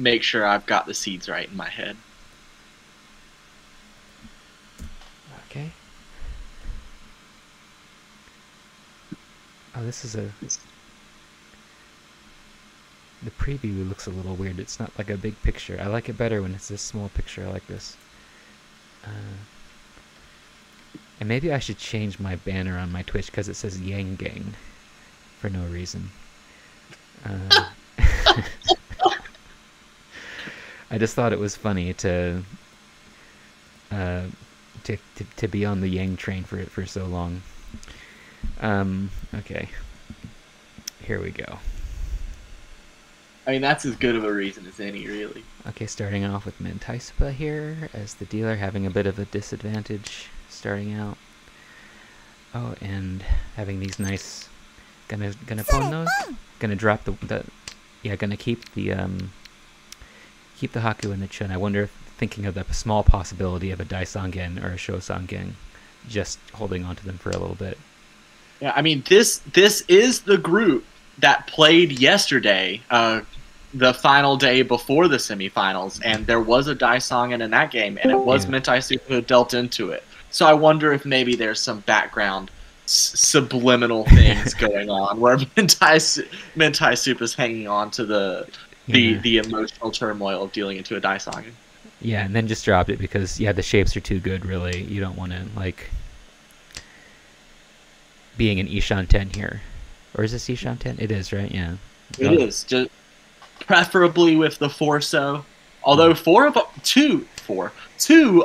make sure I've got the seeds right in my head. Okay. Oh, this is a... The preview looks a little weird. It's not like a big picture. I like it better when it's this small picture like this. And maybe I should change my banner on my Twitch because it says Yang Gang for no reason. I just thought it was funny to be on the Yang train for so long. Okay, here we go. I mean, that's as good of a reason as any, really. Okay, starting off with Mintaisupa here as the dealer, having a bit of a disadvantage starting out. Oh, and having these nice... Gonna pawn those? Gonna drop gonna keep the Haku and the Chun. I wonder if, thinking of the small possibility of a Dai Sangen or a Sho Sangen, just holding on to them for a little bit. Yeah, I mean, this is the group that played yesterday, the final day before the semifinals, and there was a Dai Sangen in that game, and it was Mintaisupa who dealt into it. So I wonder if maybe there's some background subliminal things going on where Mintaisupa is hanging on to the emotional turmoil of dealing into a Dai Sangen. Yeah, and then just dropped it because the shapes are too good. Really, you don't want to being an Ishan 10 here, or is this Ishan 10? It is, right? Yeah, it is. Just preferably with the Forso. Although two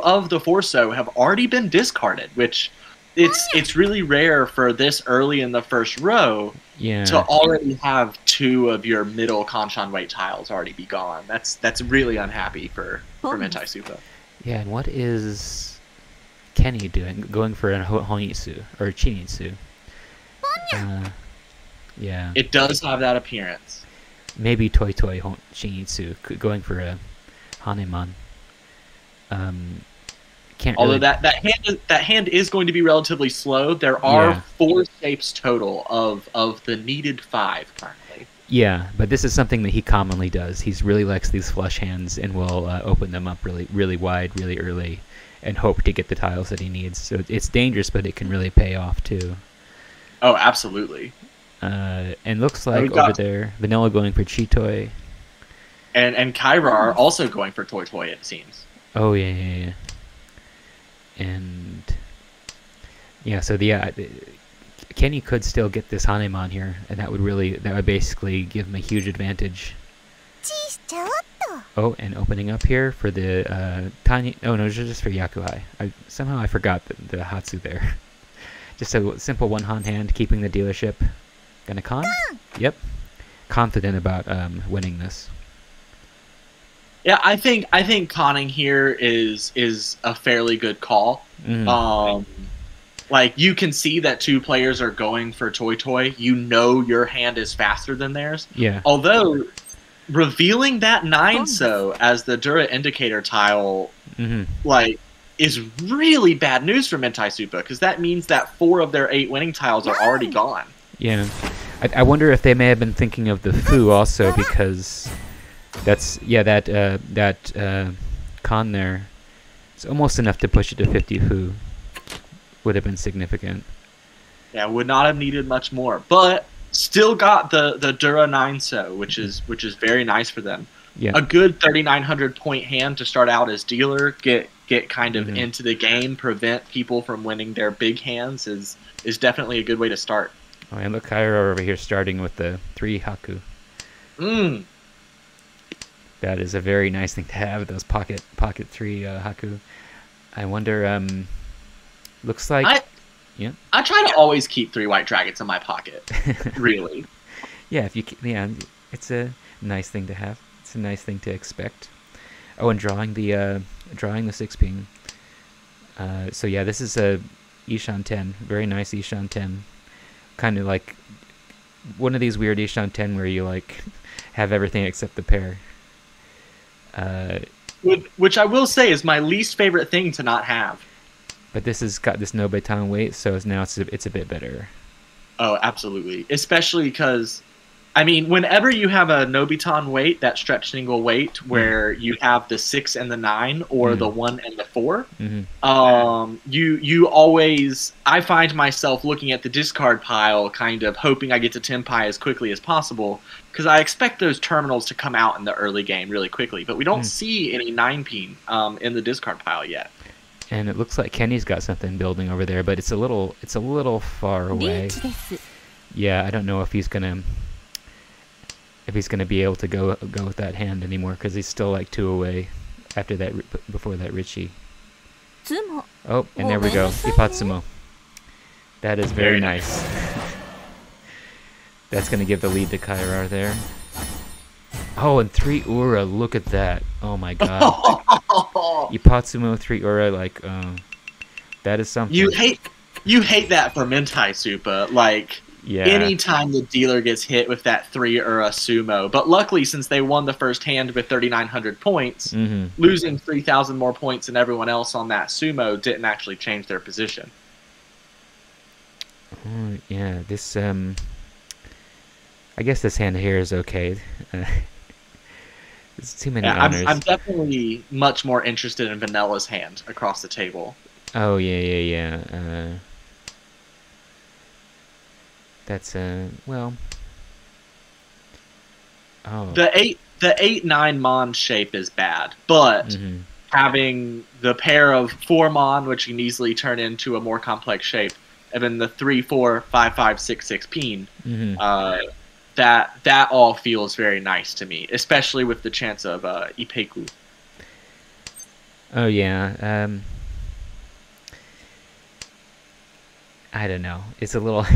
of the Forso have already been discarded, which it's really rare for this early in the first row to already have two of your middle Kanshan weight tiles already be gone. That's really unhappy for Mintaisupa. Yeah, and what is Kenny doing? Going for a Honitsu or Chinitsu? Yeah. It does have that appearance. Maybe Toy Shinitsu going for a Haneman. Although that hand is going to be relatively slow. There are 4 shapes total of the needed 5 currently. Yeah, but this is something that he commonly does. He really likes these flush hands and will open them up really wide, really early, and hope to get the tiles that he needs. So it's dangerous, but it can really pay off too. Oh, absolutely. And looks like over there, Vanilla going for Chitoy. And Kyra are also going for Toy, it seems. Oh, yeah. And... so Kenny could still get this Hanemon here, and that would basically give him a huge advantage. Oh, and opening up here for the tiny... Oh, no, just for Yakuhai. Somehow I forgot the Hatsu there. Just a simple one-han hand, keeping the dealership. Gonna con? Yep. Confident about winning this. Yeah, I think conning here is a fairly good call. Like, you can see that 2 players are going for Toy. You know your hand is faster than theirs. Yeah. Although, revealing that 9-so as the Dura indicator tile, is really bad news for Mintaisupa, because that means that 4 of their 8 winning tiles are already gone. Yeah. I wonder if they may have been thinking of the Fu also, because that's that con there. It's almost enough to push it to 50 Fu. Would have been significant. Yeah, would not have needed much more, but still got the Dura 9-so, which is very nice for them. Yeah. A good 3,900 point hand to start out as dealer, get kind of into the game, prevent people from winning their big hands is definitely a good way to start. Oh, and look, Kyra over here starting with the 3 Haku. That is a very nice thing to have, those pocket 3 Haku. I wonder, looks like... I try to always keep 3 white dragons in my pocket, really. Yeah, it's a nice thing to have. It's a nice thing to expect. Oh, and drawing the 6-ping. So yeah, this is a Ishan 10, very nice Ishan 10. Kind of like one of these weird Ishan 10 where you have everything except the pair. Which I will say is my least favorite thing to not have. But this has got this no baton weight, so now it's a bit better. Oh, absolutely. Especially because I mean, whenever you have a Nobiton weight, that stretch single weight, where you have the 6 and the 9, or the 1 and the 4, you always, I find myself looking at the discard pile, kind of hoping I get to Tenpai as quickly as possible, because I expect those terminals to come out in the early game really quickly, but we don't see any 9-peen in the discard pile yet. And it looks like Kenny's got something building over there, but it's a little far away. Yeah, I don't know if he's gonna be able to go with that hand anymore, because he's still like 2 away after that, before that Richie. Oh, and there we go, Ipatsumo. That is very nice. That's gonna give the lead to Kairar there. Oh, and 3 Ura, look at that. Oh my god. Ipatsumo, 3 Ura, like, that is something. You hate that for Mentai Super, like... Yeah. Anytime the dealer gets hit with that 3 Ura sumo, but luckily since they won the first hand with 3,900 points, losing 3,000 more points than everyone else on that sumo didn't actually change their position. Yeah, this I guess this hand here is okay. There's too many honors. I'm definitely much more interested in Vanilla's hand across the table. Oh yeah. That's well. Oh. The 8-9 Mon shape is bad, but having the pair of 4 Mon, which you can easily turn into a more complex shape, and then the 3-4-5-5-6-6 Peen, that all feels very nice to me, especially with the chance of Ipeku. Oh yeah. I don't know. It's a little.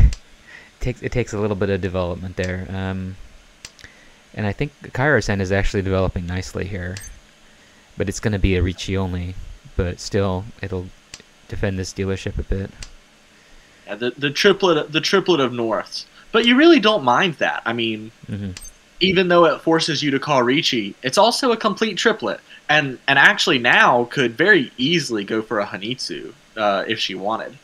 It takes a little bit of development there, and I think Kairo-san is actually developing nicely here, but it's going to be a Ricci only, but still it'll defend this dealership a bit. Yeah, the triplet of Norths, but you really don't mind that. I mean, even though it forces you to call Ricci, it's also a complete triplet, and actually now could very easily go for a Hanitsu if she wanted.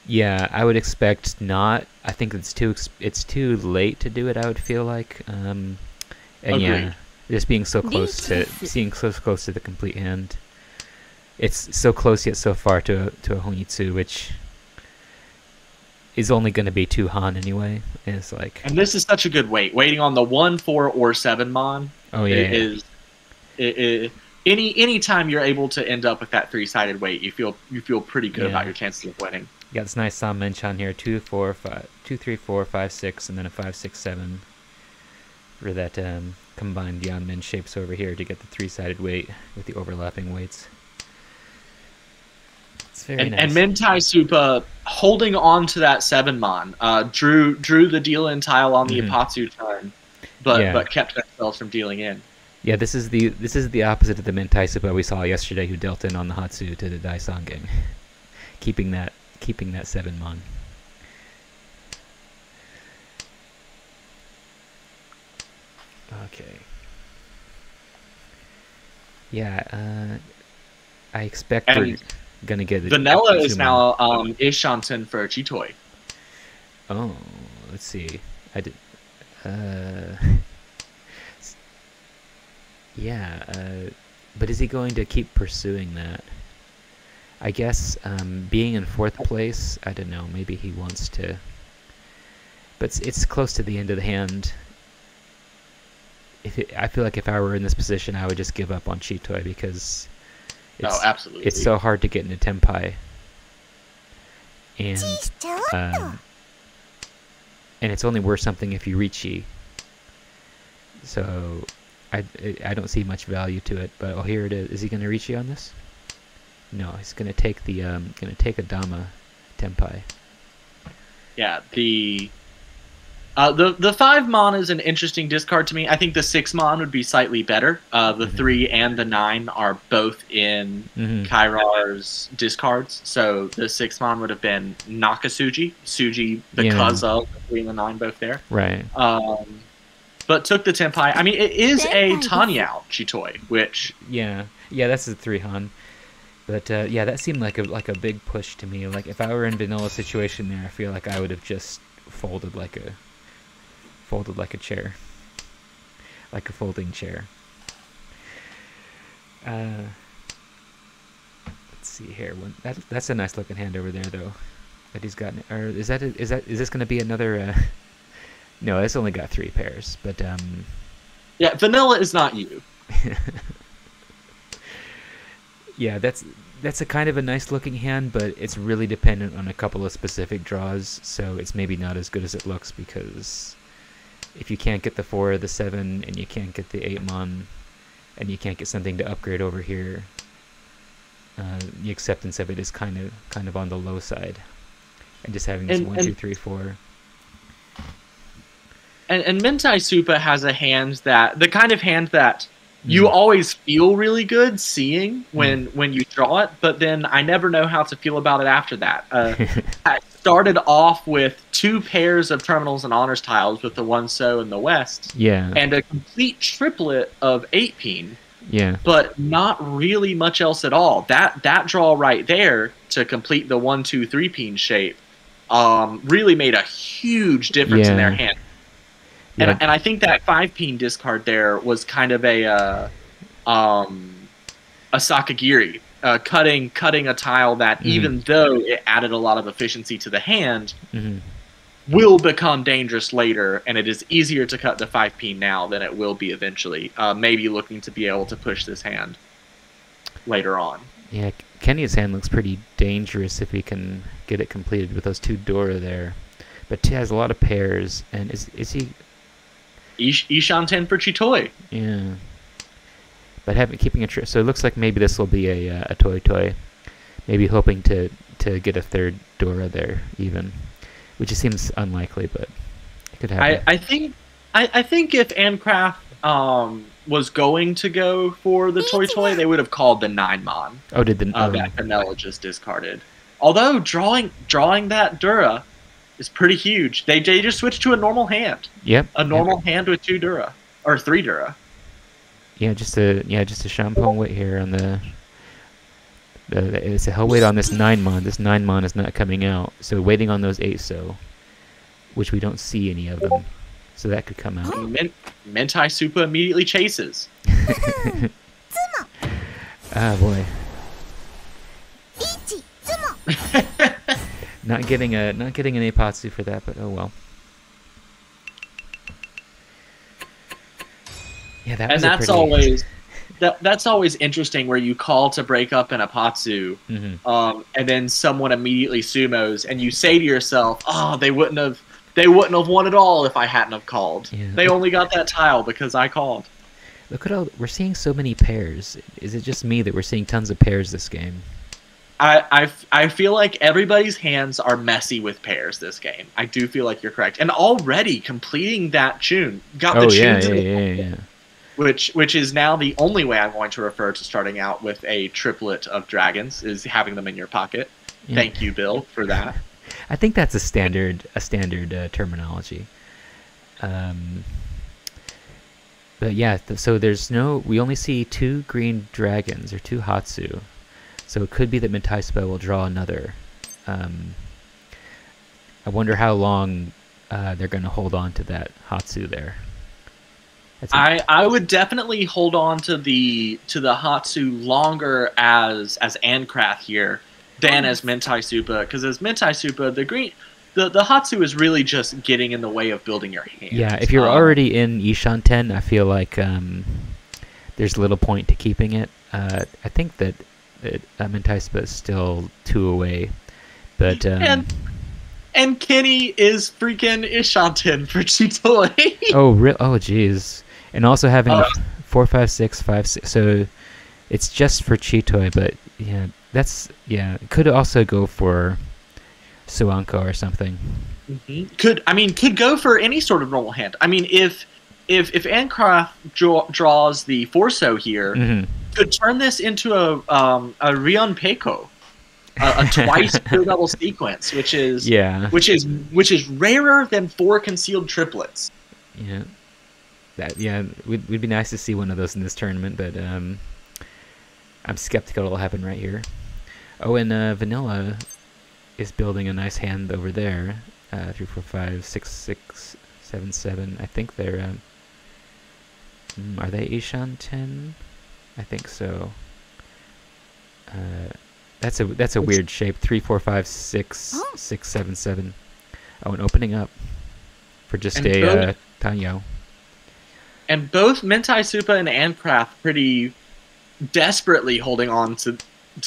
Yeah, I would expect not. I think it's too late to do it, I would feel like. And agreed. Yeah, just being so close to the complete hand. It's so close yet so far to a Honitsu, which is only going to be 2 Han anyway. And it's like, and this is such a good weight. Waiting on the 1, 4, or 7 Mon. Oh yeah. Any time you're able to end up with that 3-sided weight, you feel pretty good about your chances of winning. You got this nice Sam Menchan here, 2, 3, 4, 5, 6, and then a 5, 6, 7 for that combined Yanmin shapes over here to get the 3-sided weight with the overlapping weights. It's very nice. And Mentai Supa holding on to that 7 Mon, drew the deal in tile on the Ipatsu turn, but kept themselves from dealing in. Yeah, this is the opposite of the Mentai Supa we saw yesterday, who dealt in on the Hatsu to the Daisang game, keeping that 7 Mon. Okay. Yeah, I expect we're gonna get Vanilla is now Ishanten for Chitoi. Oh, let's see. I did. Yeah, but is he going to keep pursuing that? I guess being in 4th place, I don't know, maybe he wants to. But it's close to the end of the hand. I feel like if I were in this position, I would just give up on Chitoi, because absolutely. It's so hard to get into Tenpai. And it's only worth something if you reach Chi. So I don't see much value to it, but here it is. Is he going to reach you on this? No, he's going to take a Dama Tenpai. Yeah, the 5 Mon is an interesting discard to me. I think the 6 Mon would be slightly better. The 3 and the 9 are both in Kairar's discards, so the 6 Mon would have been Nakasuji, Suji because of the 3 and the 9 both there. Right. But took the Tenpai. I mean, it is a Tanyao Chitoi, which... Yeah, that's a 3 Han. But yeah, that seemed like a big push to me. Like, if I were in Vanilla's situation there, I feel like I would have just folded like folded like a chair, like a folding chair. Let's see here. That's a nice looking hand over there, though. That he's got. Or is this going to be another? No, it's only got 3 pairs, but Yeah, vanilla is not you. Yeah, that's a kind of a nice looking hand, but it's really dependent on a couple of specific draws, so it's maybe not as good as it looks, because if you can't get the 4 or the 7, and you can't get the 8 mon, and you can't get something to upgrade over here, the acceptance of it is kind of on the low side. And just having this 1, 2, 3, 4. And Mentai Supa has a hand the kind of hand that you always feel really good seeing when you draw it, but then I never know how to feel about it after that. I started off with 2 pairs of terminals and honors tiles with the 1 so in the west. Yeah. And a complete triplet of 8-peen. Yeah. But not really much else at all. That draw right there to complete the 1, 2, 3-peen shape really made a huge difference in their hand. And, Yeah. and I think that 5-peen discard there was kind of a Sakagiri, cutting a tile that even though it added a lot of efficiency to the hand, will become dangerous later, and it is easier to cut the 5-peen now than it will be eventually. Maybe looking to be able to push this hand later on. Yeah, Kenya's hand looks pretty dangerous if he can get it completed with those 2 Dora there. But he has a lot of pairs, and is he... Ishan 10 for Chitoi. Yeah. But keeping a so it looks like maybe this will be a Toy. Maybe hoping to get a 3rd Dora there even, which it seems unlikely, but it could happen. I think if Ancraft was going to go for the Toy, they would have called the 9-mon. Oh, did the that Vanilla just discarded. Although drawing that Dura is pretty huge. They just switched to a normal hand. Yep. A normal hand with 2 Dura or 3 Dura. Yeah, just a Shampoo wait here on it's a hell wait on this 9-mon. This 9-mon is not coming out, so waiting on those 8 so, which we don't see any of them, so that could come out. Mentai Supa immediately chases. Ah boy. Not getting an Apatsu for that, but oh well. Yeah, that was that's always that's always interesting where you call to break up an Apatsu, and then someone immediately sumos, and you say to yourself, "Oh, they wouldn't have won at all if I hadn't have called. Yeah. They only got that tile because I called." Look at all we're seeing so many pairs. Is it just me that we're seeing tons of pairs this game? I feel like everybody's hands are messy with pairs this game. I do feel like you're correct. And already completing that tune. Got the tune. Yeah. Which is now the only way I'm going to refer to starting out with a triplet of dragons, is having them in your pocket. Yeah. Thank you, Bill, for that. I think that's a standard terminology. But yeah, so we only see 2 green dragons, or 2 Hatsu. So it could be that Mentai Supa will draw another. I wonder how long they're going to hold on to that Hatsu there. I would definitely hold on to the Hatsu longer as Ancraft here than as Mentai Supa, because as Mentai Supa, the Hatsu is really just getting in the way of building your hand. Yeah, if you're already in Ishan 10, I feel like there's little point to keeping it. I think that Mentai Supa is still 2 away, but and Kenny is freaking Ishanten for Chitoi. Oh jeez, and also having 4, 5, 6, 5, 6. So it's just for Chitoi, but it could also go for Suanko or something. Could go for any sort of normal hand. I mean, if Ancraft draws the Forso here, could turn this into a Rion Peiko, a twice double sequence, which is rarer than 4 concealed triplets. Yeah, would be nice to see one of those in this tournament, but I'm skeptical it'll happen right here. Oh, and Vanilla is building a nice hand over there. 3, 4, 5, 6, 6, 7-7. I think they're are they Ishan 10? I think so. That's a weird shape. 3 4 5 6 6 7 7. Oh, and opening up for just a Tanyo. And both Mentai Supa and Ancraft pretty desperately holding on to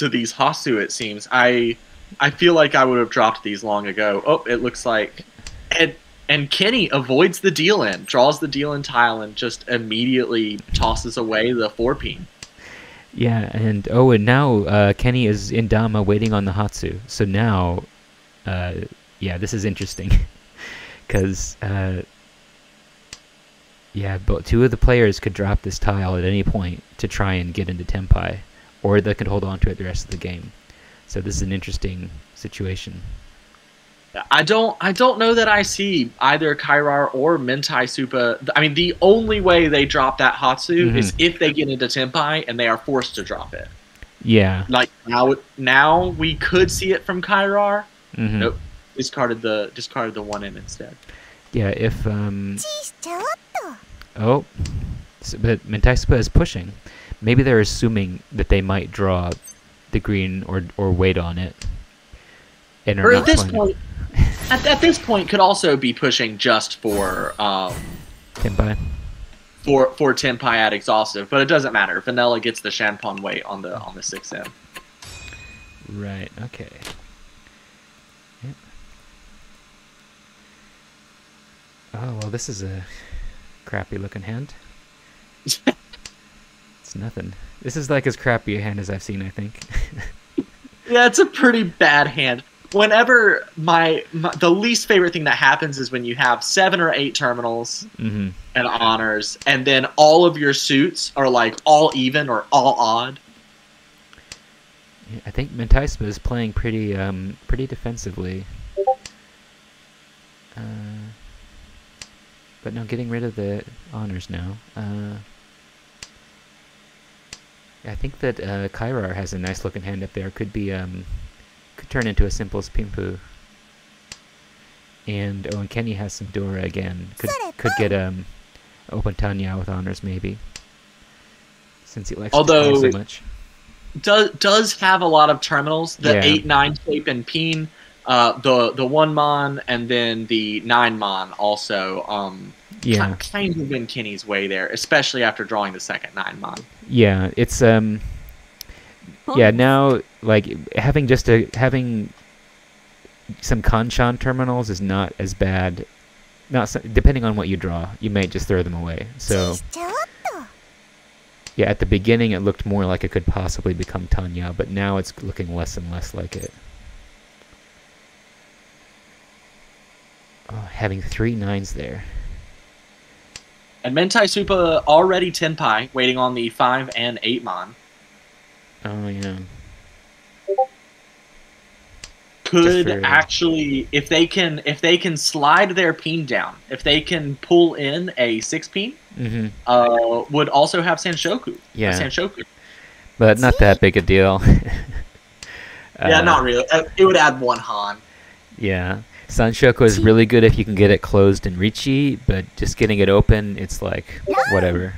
these Hasu, it seems. I feel like I would have dropped these long ago. Oh, it looks like... And Kenny avoids the deal in, draws the deal in tile, and just immediately tosses away the 4-peen. Yeah, and now Kenny is in Dama waiting on the Hatsu. So now, yeah, this is interesting. Because, yeah, but two of the players could drop this tile at any point to try and get into Tenpai, or they could hold on to it the rest of the game. So this is an interesting situation. I don't know that I see either Kairar or Mentai Supa. I mean, the only way they drop that Hatsu is if they get into Tenpai and they are forced to drop it. Yeah. Like now we could see it from Kairar. Nope. Discarded the 1 in instead. Yeah, if oh, but Mentai Supa is pushing. Maybe they're assuming that they might draw the green or wait on it. And or at this point. At this point, could also be pushing just for Tenpai. For Tenpai at exhaustive, but it doesn't matter. Vanilla gets the Shanpon weight on the 6M. Right. Okay. Yep. Oh well, this is a crappy looking hand. It's nothing. This is like as crappy a hand as I've seen, I think. Yeah, it's a pretty bad hand. Whenever the least favorite thing that happens is when you have 7 or 8 terminals and honors, and then all of your suits are like all even or all odd. Yeah, I think Mentai Supa is playing pretty defensively. But no, getting rid of the honors now. I think that Kairar has a nice looking hand up there. Could be could turn into a simple Spimpu. And and Kenny has some Dora again. Could get open Tanya with honors maybe. Since he likes to play so much. Does have a lot of terminals. The 8-9 shape and Peen, the 1-mon and then the 9-mon also kind of in Kenny's way there, especially after drawing the second 9-mon. Yeah, it's yeah, now like having some Kanchan terminals is not as bad. Depending on what you draw, you may just throw them away. So yeah, at the beginning it looked more like it could possibly become Tanya, but now it's looking less and less like it. Oh, having 3 9s there. And Mentai Supa already Tenpai, waiting on the 5 and 8-mon. Oh yeah. Could actually, if they can slide their Peen down, if they can pull in a 6-peen, would also have Sanshoku. Yeah. Sanshoku. But not that big a deal. Yeah, not really. It would add 1 Han. Yeah. Sanshoku is really good if you can get it closed in Richi, but just getting it open, it's like, whatever.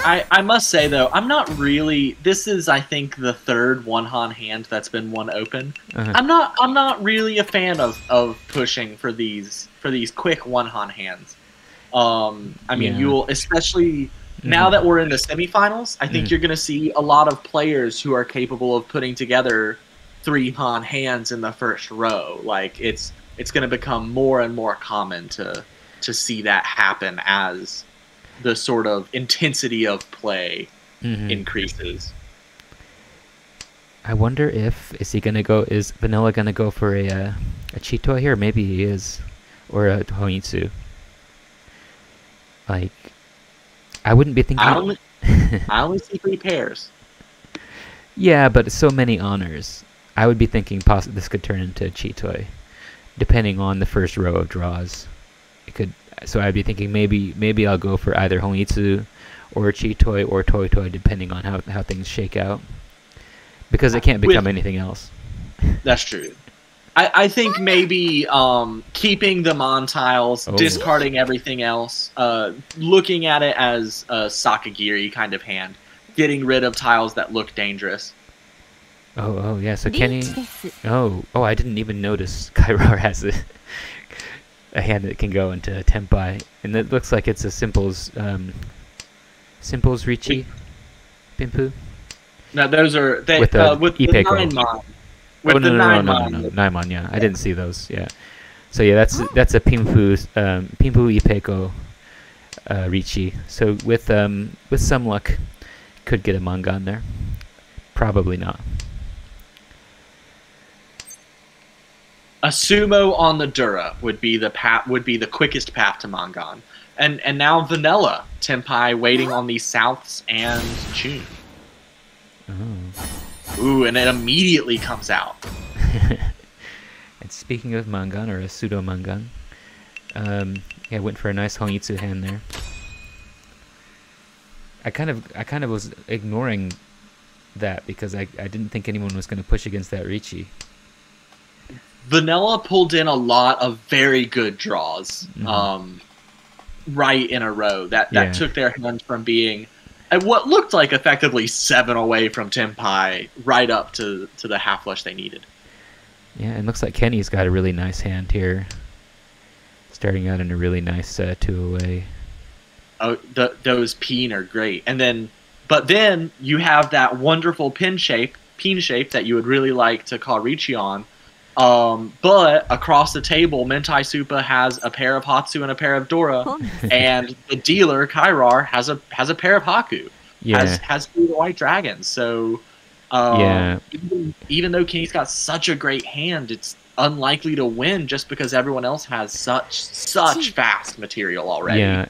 I must say, though, I'm not really... This is, I think, the 3rd 1-Han hand that's been 1 open. I'm not really a fan of pushing for these quick 1-Han hands. I mean, you'll... Especially now that we're in the semifinals, I think you're going to see a lot of players who are capable of putting together 3-Han hands in the first row. Like, it's going to become more and more common to see that happen as the sort of intensity of play increases. I wonder is Vanilla gonna go for a Chitoi here? Maybe he is, or a Honitsu. Like, I wouldn't be thinking. I only see 3 pairs. Yeah, but so many honors. I would be thinking possibly this could turn into Chitoi, depending on the first row of draws. It could. So I'd be thinking maybe I'll go for either Honitsu or Chitoi or Toi Toi, depending on how things shake out. Because it can't become anything else. That's true. I think maybe keeping the Mon tiles, discarding everything else, looking at it as a Sakagiri kind of hand, getting rid of tiles that look dangerous. Oh yeah. So Kenny. Oh, I didn't even notice Kairar has a hand that can go into Tenpai, and it looks like it's a Simple's Ricci, Pimpu. No, those are with the Nine Mon. No, Naimon, yeah. I didn't see those, yeah. So yeah, that's a Pimpu Ipeko Ricci. So with some luck, could get a Mangan there. Probably not. A Sumo on the Dura would be the quickest path to Mangan. And now Vanilla Tenpai waiting on the Souths and Chun. Oh. Ooh, and it immediately comes out. And speaking of Mangan, or a pseudo Mangan, yeah, went for a nice Hongitsu hand there. I kind of was ignoring that because I didn't think anyone was going to push against that Ricci. Vanilla pulled in a lot of very good draws, right in a row. That took their hand from being at what looked like effectively 7 away from Tenpai right up to the half flush they needed. Yeah, and looks like Kenny's got a really nice hand here. Starting out in a really nice 2 away. Oh, those peen are great. But then you have that wonderful peen shape that you would really like to call Ricci on. But across the table, Mentai Supa has a pair of Hatsu and a pair of Dora, and the dealer Kairar has a pair of Haku. Yeah, has 2 white dragons. So even though Kenny's got such a great hand, it's unlikely to win just because everyone else has such fast material already. Yeah,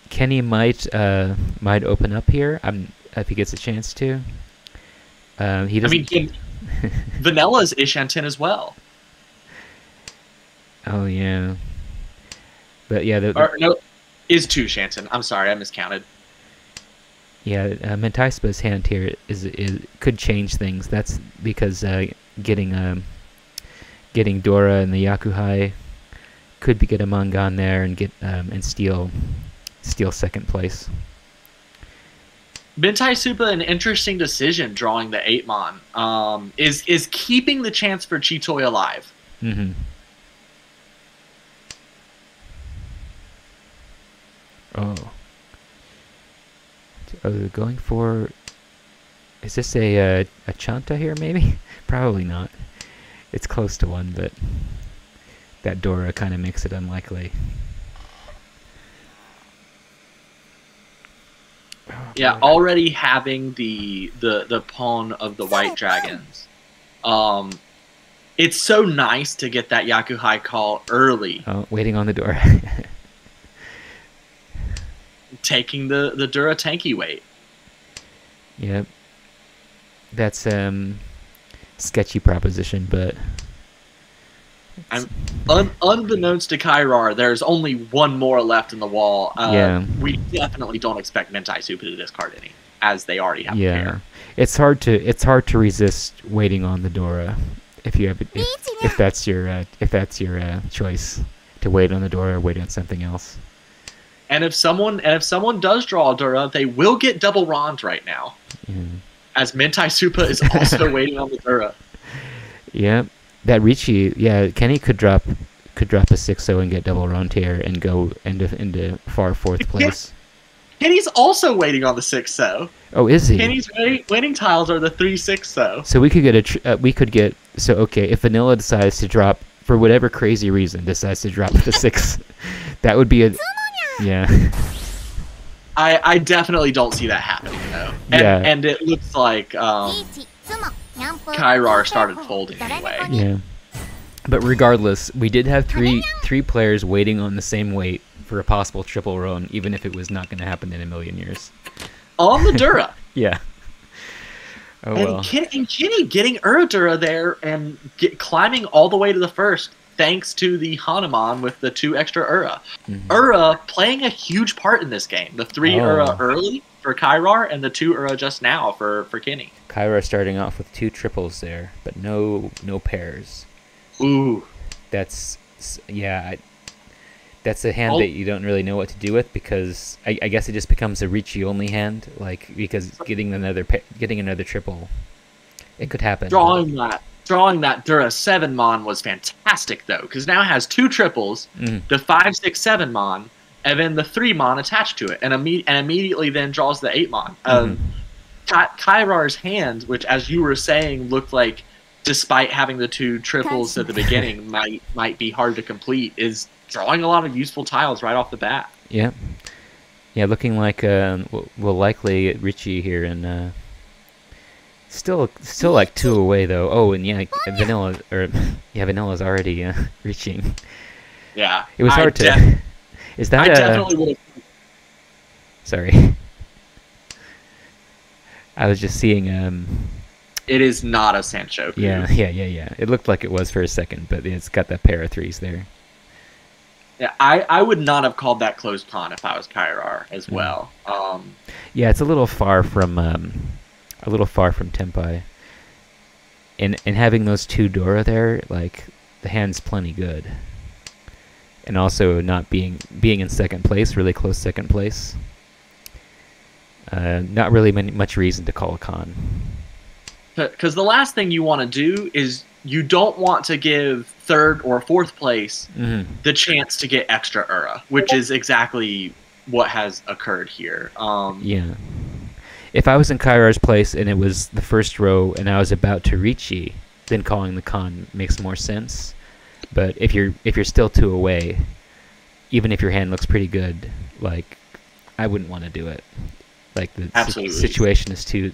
Kenny might open up here. If he gets a chance to. He doesn't. I mean, Vanilla's Ishanten as well. Oh yeah, but yeah, is 2 Shanten. I'm sorry, I miscounted. Yeah, Mentai Supa's hand here is could change things. That's because getting Dora and the Yakuhai could get a Mangan there and get and steal second place. Mentai Supa, an interesting decision drawing the 8-mon, is keeping the chance for Chitoi alive. Mm-hmm. Oh, going for... Is this a Chanta here, maybe? Probably not. It's close to one, but that Dora kind of makes it unlikely. Yeah, already having the pawn of the white dragons. It's so nice to get that Yakuhai call early. Oh, waiting on the door. Taking the Dura tanky weight. Yep. That's sketchy proposition, but unbeknownst to Kairar, there's only 1 more left in the wall. We definitely don't expect Mentai Supa to discard any, as they already have. Yeah, it's hard to resist waiting on the Dora if that's your choice, to wait on the Dora or wait on something else. And if someone does draw a Dura, they will get double Rond right now. Yeah. As Mentai Supa is also waiting on the Dura. Yeah, that Ricci. Yeah, Kenny could drop a 6-0 and get double Rond here and go into far 4th place. Kenny's also waiting on the 6-0. Oh, is he? Kenny's winning tiles are the 3-6-0. So we could get if Vanilla decides to drop, for whatever crazy reason, decides to drop the 6, that would be a... Yeah. I definitely don't see that happening, though. And it looks like Kairar started folding anyway. Yeah. But regardless, we did have three players waiting on the same weight for a possible triple run, even if it was not going to happen in a million years. On the Dura. Yeah. Oh, well. And Kenny getting Uradura there and climbing all the way to the first, thanks to the Hanuman with the 2 extra Ura. Mm-hmm. Ura playing a huge part in this game. The 3 Ura early for Kairar and the 2 Ura just now for Kenny. Kairar starting off with 2 triples there, but no pairs. Ooh. Yeah. That's a hand Oh, that you don't really know what to do with because I guess it just becomes a Ricci only hand, like because getting another triple, it could happen. But drawing that Dura 7 Mon was fantastic though, because now it has two triples, the 5, 6, 7 Mon, and then the 3 Mon attached to it, and immediately then draws the 8 Mon. Kairar's hand, which as you were saying looked like, despite having the two triples at the beginning, might be hard to complete, is drawing a lot of useful tiles right off the bat. yeah, yeah, looking like we'll likely get Ricci here and. Still like 2 away though. Oh, and yeah, Vanilla's already reaching. Yeah, it was hard to. Is that? I definitely would have. Sorry, I was just seeing. It is not a Sancho. Yeah. It looked like it was for a second, but it's got that pair of 3s there. Yeah, I would not have called that closed con if I was Kairar as well. Yeah, it's a little far from Tempai. And having those 2 Dora there, like the hand's plenty good. And also not being in second place, really close second place. Not really much reason to call a con. Because the last thing you want to do is you don't want to give third or fourth place the chance to get extra Ura, which is exactly what has occurred here. Yeah. If I was in Kairar's place and it was the first row and I was about to Ricci, then calling the con makes more sense. But if you're still 2 away, even if your hand looks pretty good, like I wouldn't want to do it. Like the situation is too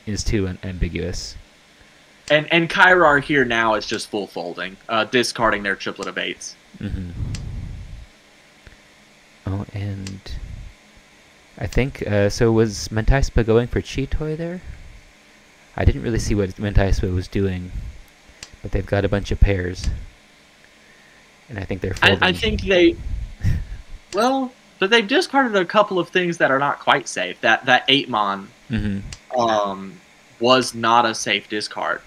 ambiguous. And Kairar here now is just full folding, discarding their triplet of 8s. Oh, and I think so. Was Mentaispa going for Chitoy there? I didn't really see what Mentaispa was doing, but they've got a bunch of pairs, and I think they're folding. I think they. Well, but they've discarded a couple of things that are not quite safe. That 8 Mon was not a safe discard.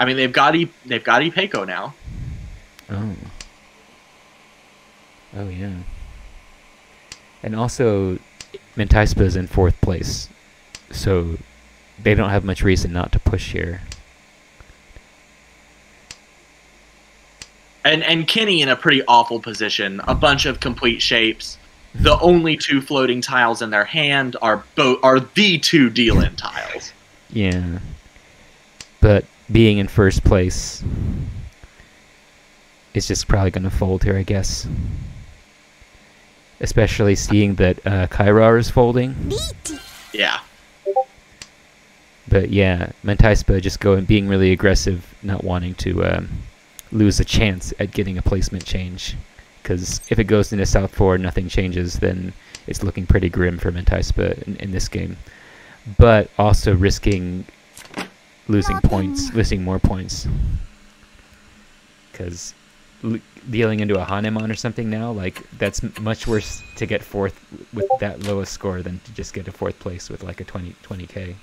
I mean, they've got Ipeco now. Oh yeah. And also, Mentaispa is in 4th place, so they don't have much reason not to push here. And Kenny in a pretty awful position. A bunch of complete shapes. The only 2 floating tiles in their hand are the 2 deal-in tiles. Yeah. But being in 1st place is just probably going to fold here, I guess. Especially seeing that Kairar is folding. Yeah. But yeah, Mentaispa just being really aggressive, not wanting to lose a chance at getting a placement change. Because if it goes into South 4 and nothing changes, then it's looking pretty grim for Mentaispa in this game. But also risking losing more points. Because dealing into a Hanemon or something now, like that's much worse to get 4th with that lowest score than to just get a 4th place with like a 20k.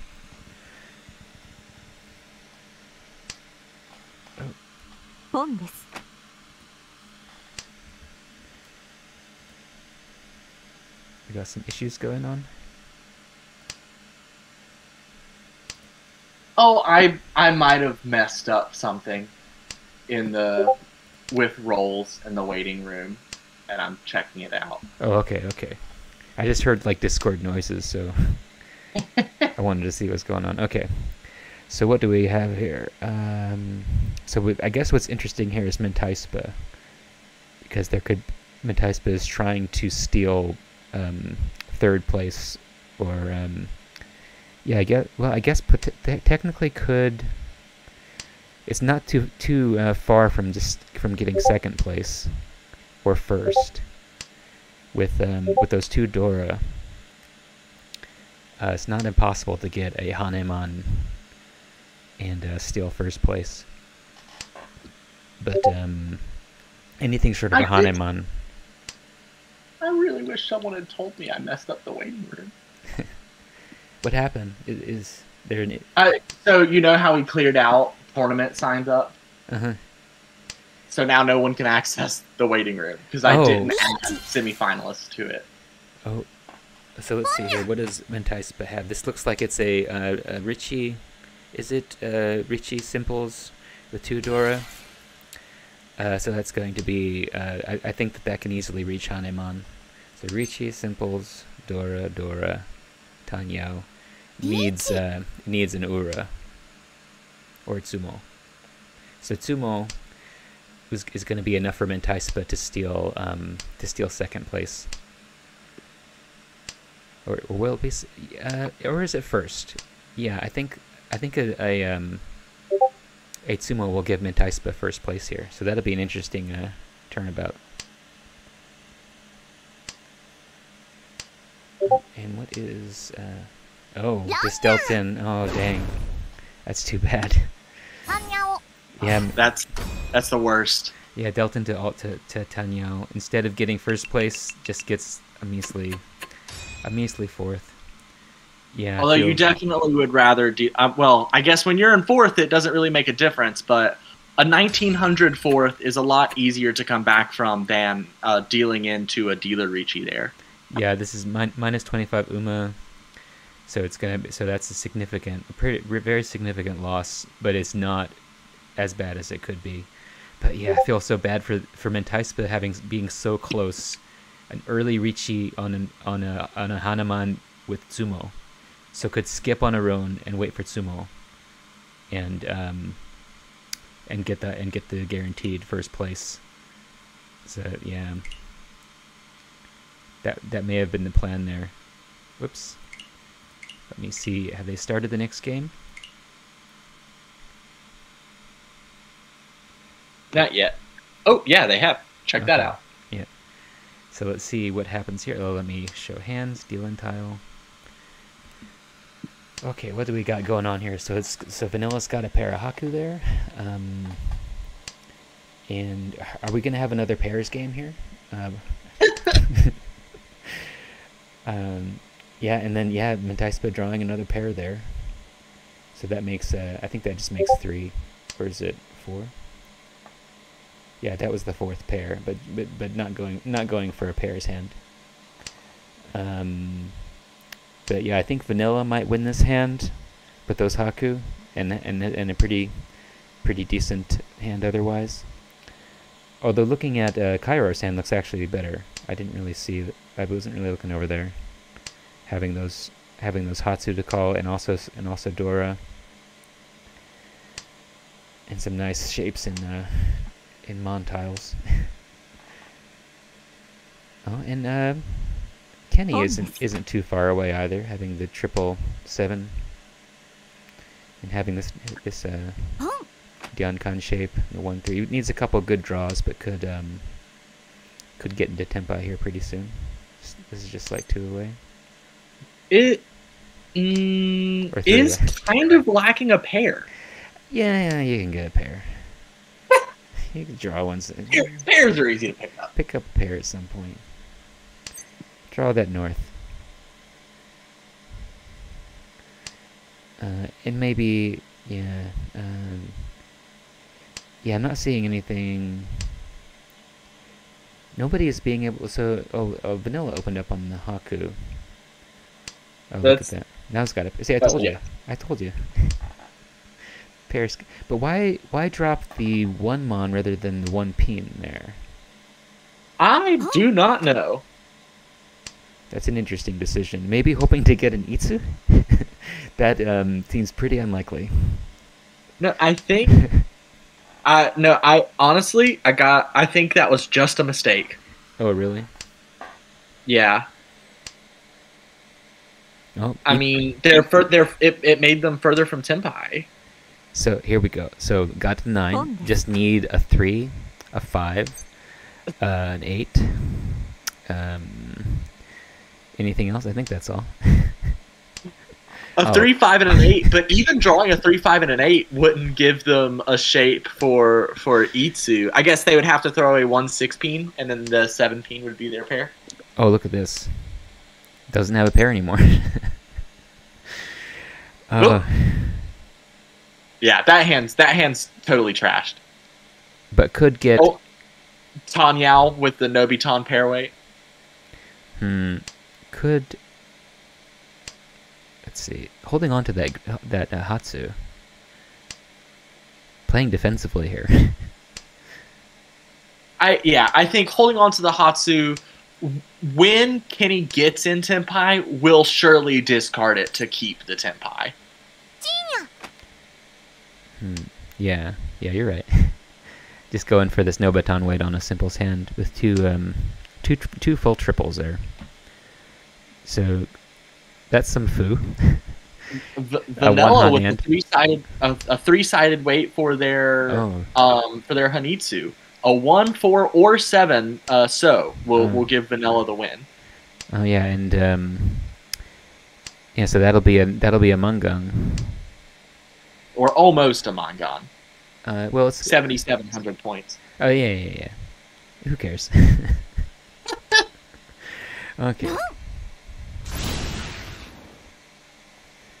Oh. We got some issues going on. Oh, I might have messed up something with rolls in the waiting room, and I'm checking it out. Oh, okay. I just heard like Discord noises, so I wanted to see what's going on. Okay, so what do we have here? I guess what's interesting here is Mentaispa, because Mentaispa is trying to steal 3rd place, or yeah, I guess technically could. It's not too far from getting 2nd place or 1st with those 2 Dora. It's not impossible to get a Hanemon and steal 1st place. But anything short of a Hanemon. I really wish someone had told me I messed up the waiting room. What happened? Is there an... So you know how we cleared out tournament signs up? Uh-huh. So now no one can access the waiting room because I didn't add semifinalists to it. Oh, so let's see here. What does Mentaispa have? This looks like it's a Richie. Is it Richie Simples with 2 Dora? So that's going to be. I think that can easily reach Hanemon. So Richie Simples, Dora, Tanyao needs an Ura or Tsumo. So Tsumo is going to be enough for Mentaispa to steal second place. Or will it be? Or is it first? Yeah, I think a Tsumo will give Mentaispa first place here. So that'll be an interesting turnabout. And what is? This Delton. Oh dang, that's too bad. Yeah, that's the worst. Yeah, Delton to Tanyao instead of getting first place just gets a measly fourth. Yeah. Although you definitely would rather well, I guess when you're in fourth, it doesn't really make a difference. But a 1900 fourth is a lot easier to come back from than dealing into a dealer Ricci there. Yeah, this is minus 25 Uma. So it's that's a very significant loss, but it's not as bad as it could be. But yeah, I feel so bad for Mentaispa being so close. An early Ricci on a Hanemon with Tsumo, so could skip on her own and wait for Tsumo, and get the guaranteed first place. So yeah, that may have been the plan there. Whoops. Let me see. Have they started the next game? Not yet. Oh yeah, they have. Check that out. Yeah. So let's see what happens here. Oh, let me show hands. Deal and tile. Okay, what do we got going on here? So Vanilla's got a pair of Haku there. And are we gonna have another pairs game here? Yeah, and then Mentaispa drawing another pair there. So that makes I think that just makes 3. Or is it 4? Yeah, that was the 4th pair, but not going for a pairs hand. But yeah, I think Vanilla might win this hand with those Haku and a pretty decent hand otherwise. Although looking at Kairo's hand looks actually better. I didn't really see that. I wasn't really looking over there. Having those Hatsu to call and also Dora and some nice shapes in Mon tiles. Oh, and Kenny isn't too far away either, having the 777 and having this Diankan shape, the 1-3. Needs a couple good draws, but could get into Tenpai here pretty soon. This is just like 2 away. It is kind of lacking a pair. Yeah, you can get a pair. You can draw ones. Pairs are easy to pick up. Pick up a pair at some point. Draw that north. And maybe, yeah. Yeah, I'm not seeing anything. Nobody is being able. So, Vanilla opened up on the Haku. Oh, look at that. Now it's got it. See, I told you. I told you. Pairs. But why drop the 1 Mon rather than the 1 Pin there? I do not know. That's an interesting decision. Maybe hoping to get an Itsu? That seems pretty unlikely. No, I think... I honestly, I think that was just a mistake. Oh, really? Yeah. Oh, I mean, it made them further from Tenpai. So here we go. So got to 9. Just need a 3, a 5, an 8. Anything else? I think that's all. A 3, 5, and an 8, but even drawing a 3, 5, and an 8 wouldn't give them a shape for Itsu. I guess they would have to throw a 1 6 peen, and then the 7 peen would be their pair. Oh, look at this. Doesn't have a pair anymore. Yeah, that hand's totally trashed. but could get. Oh, Tan Yao with the Nobiton pair weight. Could. Let's see. Holding on to that Hatsu. Playing defensively here. I think holding on to the Hatsu, when Kenny gets in Tenpai, will surely discard it to keep the Tenpai. Yeah, you're right. Just going for this Nobiton weight on a simples hand with two full triples there. So that's some foo. Vanilla with a three-sided weight for their Hanitsu. A 1, 4, or 7 will give Vanilla the win. Oh yeah, and so that'll be a Mungung. Or almost a Mangan. Well, it's 7,700 points. Oh yeah. Who cares? Okay.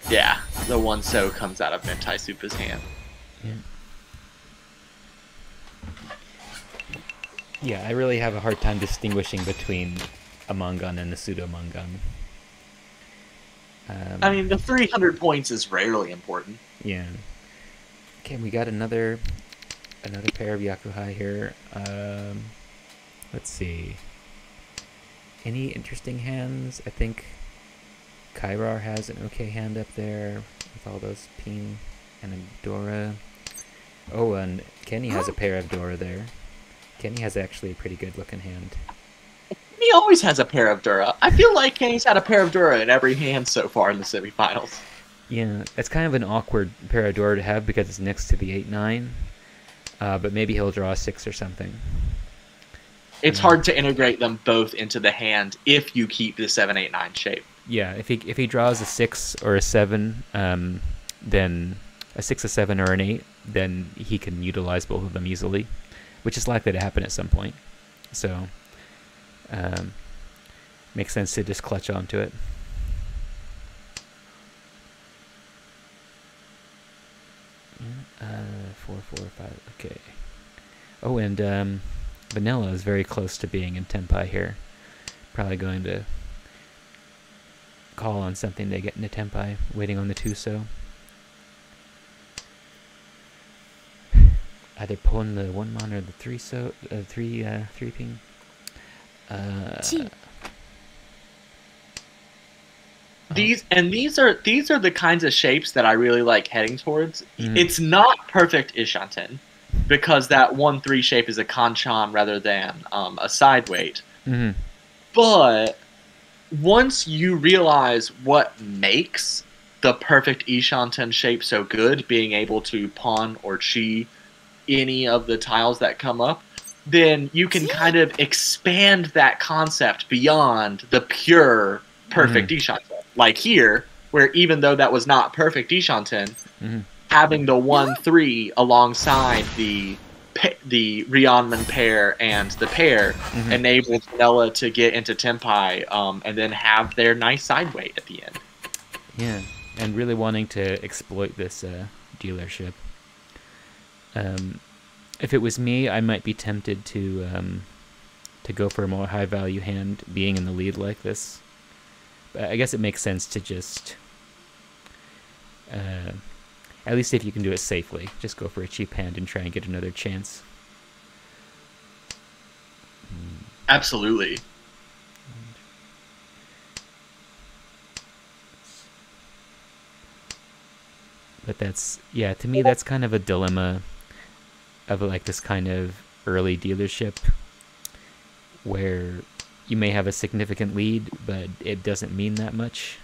Yeah, the 1 so comes out of Mentai Supa's hand. Yeah, I really have a hard time distinguishing between a Mangan and a pseudo Mangan. I mean, the 300 points is rarely important. Yeah. Okay, we got another pair of Yakuhai here. Let's see. Any interesting hands? I think Kairar has an okay hand up there with all those Pin and a Dora. Oh, and Kenny has a pair of Dora there. Kenny has actually a pretty good looking hand. He always has a pair of Dura. I feel like Kenny's had a pair of Dura in every hand so far in the semifinals. Yeah, it's kind of an awkward pair of Dora to have because it's next to the 8-9. But maybe he'll draw a 6 or something. It's hard to integrate them both into the hand if you keep the 7-8-9 shape. Yeah, if he draws a 6 or a 7, then a 6, a 7, or an 8, then he can utilize both of them easily, which is likely to happen at some point. So, makes sense to just clutch onto it. Yeah, 4, 4, 5. Okay. Oh, and Vanilla is very close to being in Tenpai here. Probably going to call on something to get into Tenpai, waiting on the 2-so. Either pulling the 1-mon or the 3-so, 3-ping. These are the kinds of shapes that I really like heading towards. It's not perfect Ishanten, because that 1-3 shape is a kanchan rather than a side weight. But once you realize what makes the perfect Ishanten shape so good, being able to pawn or chi any of the tiles that come up, then you can kind of expand that concept beyond the pure perfect Ishanten. Like here, where even though that was not perfect Ishanten, having the 1-3 alongside the Ryeonman pair and the pair enabled Vanilla to get into Tenpai and then have their nice side weight at the end. Yeah, and really wanting to exploit this dealership. If it was me, I might be tempted to go for a more high value hand, being in the lead like this. But I guess it makes sense to just, at least if you can do it safely, just go for a cheap hand and try and get another chance. Absolutely. But that's, yeah, to me that's kind of a dilemma of like this kind of early dealership where you may have a significant lead, but it doesn't mean that much.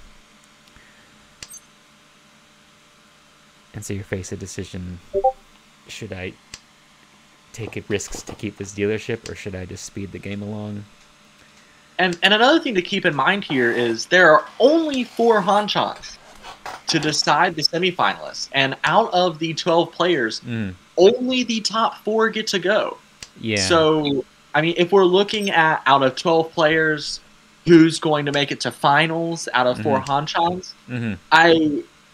And so you face a decision, should I take risks to keep this dealership, or should I just speed the game along? And another thing to keep in mind here is there are only 4 Hanchans to decide the semifinalists, and out of the 12 players, only the top 4 get to go. Yeah. So, I mean, if we're looking at out of 12 players, who's going to make it to finals out of 4 Hanchans,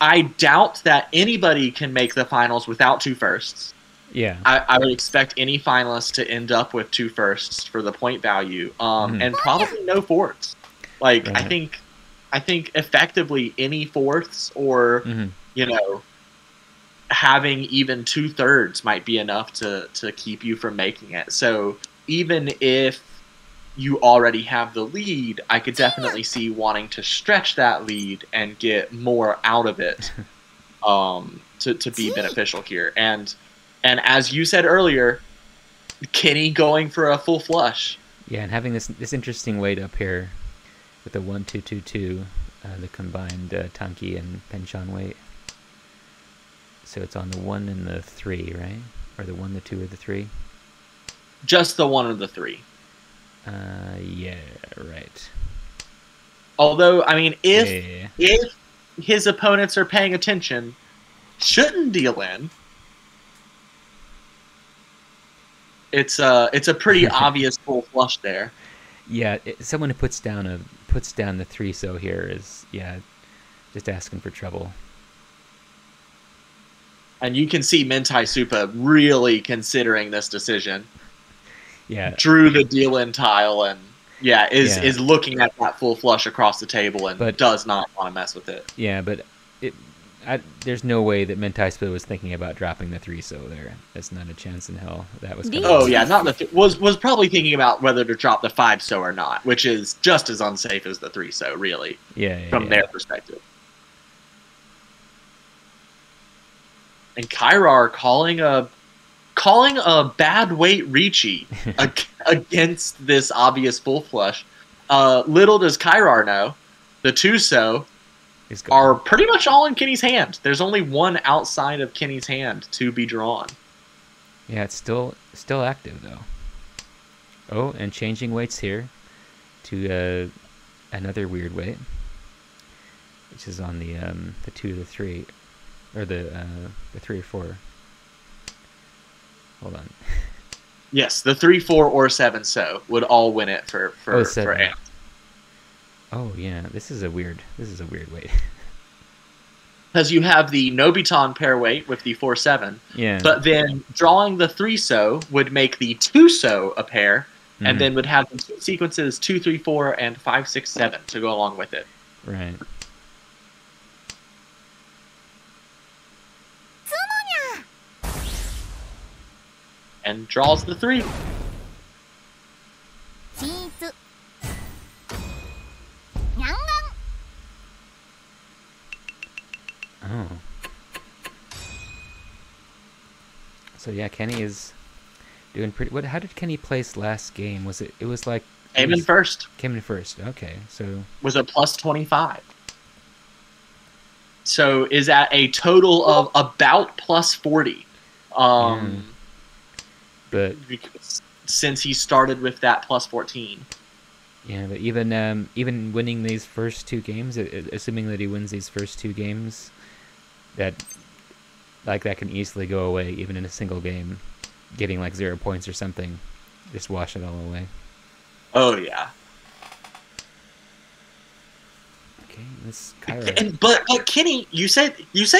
I doubt that anybody can make the finals without 2 firsts. Yeah. I would expect any finalist to end up with 2 firsts for the point value, and probably no fourths. Like Right. I think effectively any fourths or Mm-hmm. you know having even 2/3 might be enough to keep you from making it. So even if you already have the lead, I could definitely see wanting to stretch that lead and get more out of it, to be beneficial here. And as you said earlier, Kenny going for a full flush. Yeah, and having this interesting weight up here with the 1-2-2-2, the combined Tanki and Penchon weight. So it's on the 1 and the 3, right? Or the 1, the 2, or the 3? Just the 1 of the 3. Yeah, right. Although, I mean, Yeah. if his opponents are paying attention, shouldn't deal in. It's a pretty obvious full flush there. Yeah, someone who puts down the 3 so here is just asking for trouble. And you can see Mentai Supa really considering this decision. Yeah. Drew the deal in tile and is looking at that full flush across the table and does not want to mess with it. Yeah, but there's no way that Mentai Supa was thinking about dropping the 3 so there. That's not a chance in hell. That was not was probably thinking about whether to drop the 5 so or not, which is just as unsafe as the 3 so really. From their perspective. And Kairar calling a bad weight Ricci against this obvious full flush. Little does Kairar know, the 2 so are pretty much all in Kenny's hand. There's only one outside of Kenny's hand to be drawn. Yeah, it's still active though. Oh, and changing weights here to another weird weight, which is on the 2 to 3, or the 3 or 4. Hold on. Yes, the 3, 4, or 7 so would all win it for Ant. Oh yeah, this is a weird weight. Because you have the Nobiton pair weight with the 4-7. Yeah. But then drawing the 3 so would make the 2 so a pair, and then would have the 2 sequences 2, 3, 4, and 5, 6, 7 to go along with it. Right. And draws the 3. Oh. So yeah, Kenny is doing pretty. How did Kenny place last game? Was it? It was like came in first. Came in first. Okay, so was a plus 25. So is at a total of about plus 40. But since he started with that plus 14. Yeah, but even winning these first 2 games, assuming that he wins these first 2 games, that can easily go away even in a single game, getting like 0 points or something, just wash it all away. Oh yeah. Okay, this Kairar. But Kenny, you say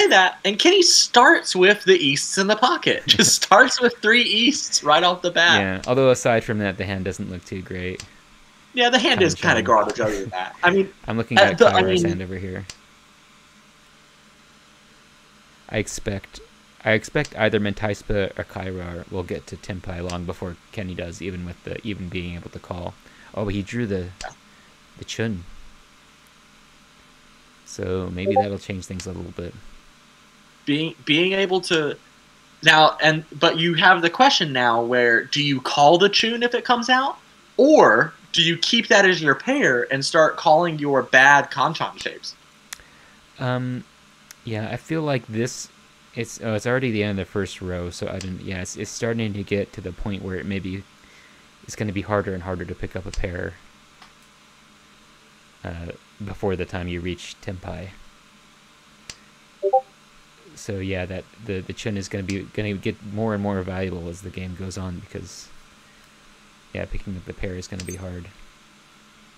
that, and Kenny starts with the Easts in the pocket. Just starts with 3 Easts right off the bat. Yeah, although aside from that, the hand doesn't look too great. Yeah, the hand is kind of garbage other than that. I mean, I'm looking at Kairar's hand over here. I expect either Mentai Supa or Kairar will get to Tenpai long before Kenny does, even with even being able to call. Oh, but he drew the Chun. So maybe that'll change things a little bit. Being able to now, but you have the question now where do you call the Chun if it comes out, or do you keep that as your pair and start calling your bad Kanchan shapes? Yeah, I feel like this. It's already the end of the first row, so I didn't. Yeah, it's starting to get to the point where it's going to be harder and harder to pick up a pair. Before the time you reach Tenpai. So yeah, that the Chun is going to get more and more valuable as the game goes on, because picking up the pair is going to be hard.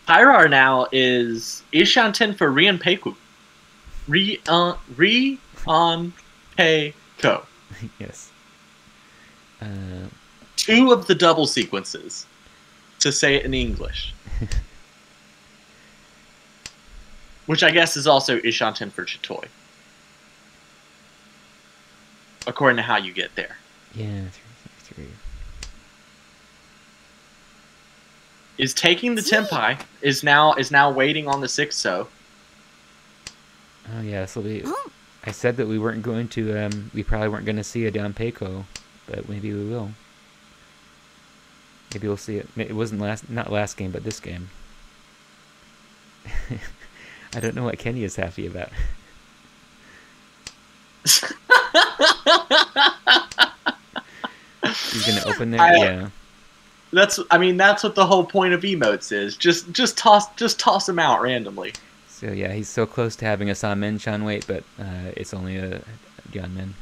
Kairar now is Ishanten for Rian Peiku. Rian Peiko. Yes. Uh, 2 of the double sequences, to say it in English. Which I guess is also Ishanten for Chitoy. According to how you get there. yeah, 3. Is taking the Tenpai, is now waiting on the 6-so. Oh yeah, this will be. I said that we weren't going to. We probably weren't going to see a Danpeiko, but maybe we will. Maybe we'll see it. It wasn't not last game, but this game. I don't know what Kenny is happy about. He's gonna open there. Yeah. That's what the whole point of emotes is. Just toss them out randomly. So yeah, he's so close to having a Sanmen Chan wait, but it's only a Yeonmin.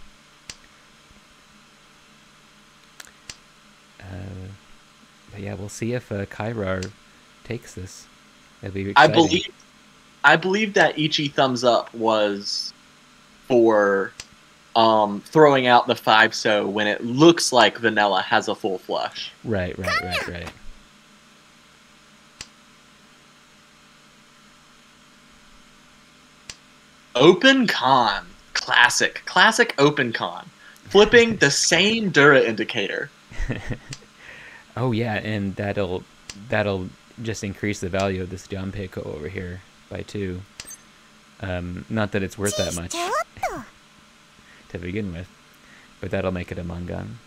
But yeah, we'll see if Kairar takes this. It'll be exciting. I believe that Ichi thumbs up was for throwing out the 5-so when it looks like Vanilla has a full flush. Right. Open con. Classic open con. Flipping the same Dura indicator. Oh yeah, and that'll just increase the value of this Danpeiko over here by 2. Not that it's worth that much to begin with, but that'll make it a Mangan.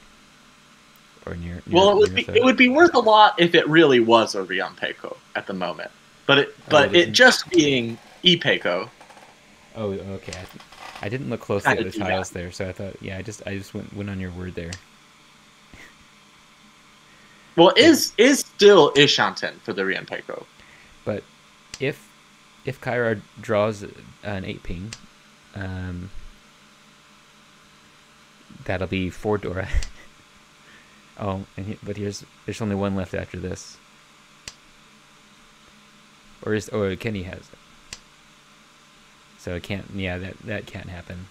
Or near well, it would be worth a lot if it really was a Danpeiko at the moment. But it just being Ipeiko. Oh, okay. I didn't look closely at the tiles there, so I thought, yeah, I just went on your word there. Well, is still Ishanten for the Danpeiko. But if Kairar draws an 8-ping, that'll be 4 Dora. Oh, but there's only 1 left after this. Or Kenny has it. So it can't. Yeah, that can't happen.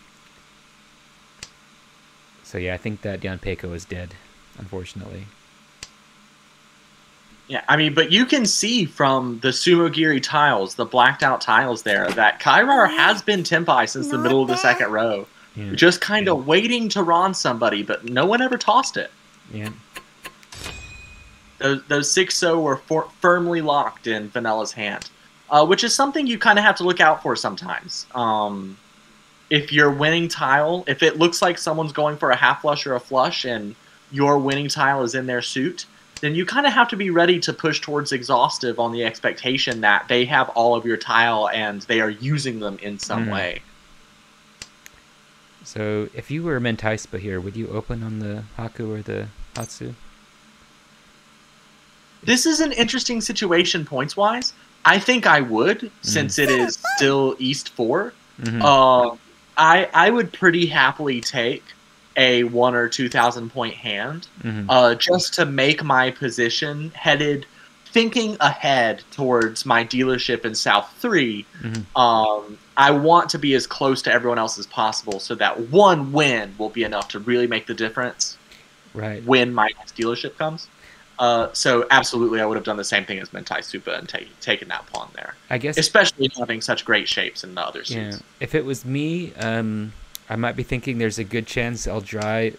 So yeah, I think that Danpeiko is dead, unfortunately. Yeah, but you can see from the Sumogiri tiles, the blacked out tiles there, that Kairar has been Tenpai since the middle of the 2nd row. Yeah. Just kind of waiting to Ron somebody, but no one ever tossed it. Yeah. Those 6-so were firmly locked in Vanilla's hand, which is something you kind of have to look out for sometimes. If your winning tile, if it looks like someone's going for a half flush or a flush and your winning tile is in their suit, then you kind of have to be ready to push towards exhaustive on the expectation that they have all of your tile and they are using them in some way. So if you were Mentaispa here, would you open on the Haku or the Hatsu? This is an interesting situation points-wise. I think I would, since it is still East 4. I would pretty happily take a 1,000 or 2,000 point hand, just to make my position thinking ahead towards my dealership in South 3. I want to be as close to everyone else as possible, so that 1 win will be enough to really make the difference. Right. When my next dealership comes. So absolutely, I would have done the same thing as Mentaispa and taken that pawn there. I guess, especially having such great shapes in the other suits. Yeah. If it was me, I might be thinking there's a good chance I'll draw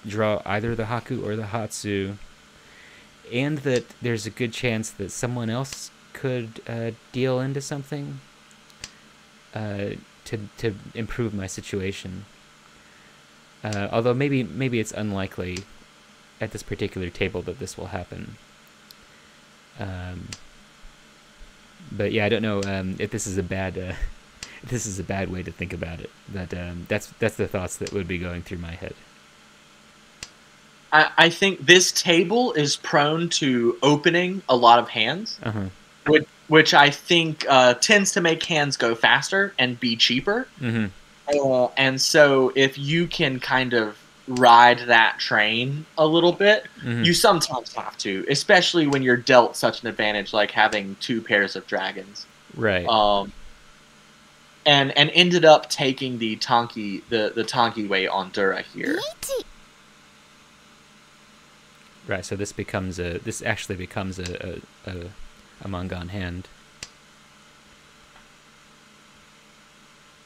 either the Haku or the Hatsu, and that there's a good chance that someone else could deal into something to improve my situation. Although maybe it's unlikely at this particular table that this will happen. But yeah, I don't know if this is a bad way to think about it. But that's the thoughts that would be going through my head. I think this table is prone to opening a lot of hands, which I think tends to make hands go faster and be cheaper. And so if you can kind of ride that train a little bit, you sometimes have to, especially when you're dealt such an advantage like having 2 pairs of dragons. Right. And ended up taking the Tonki way on Dura here. Right. So this becomes a. This actually becomes a Mongon hand.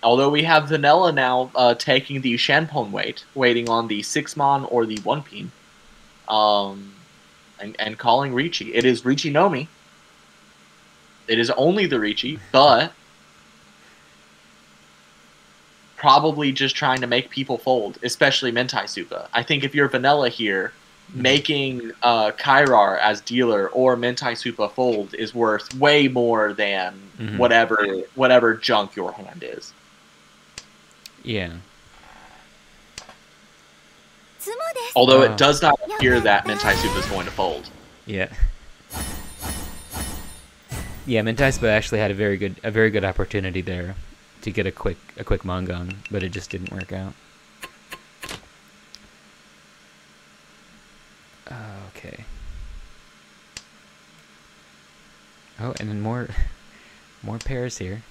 Although we have Vanilla now taking the Shanpon waiting on the 6-mon or the 1-pin, and calling Ricci. It is Ricci Nomi. It is only the Ricci, but probably just trying to make people fold, especially Mentai Supa. I think if you're Vanilla here, making Kairar as dealer or Mentai Supa fold is worth way more than whatever junk your hand is. Yeah. Although it does not appear that Mentai Supa is going to fold. Yeah. Yeah, Mentai Supa actually had a very good opportunity there to get a quick Mongon, but it just didn't work out. Okay. Oh, and then more pairs here.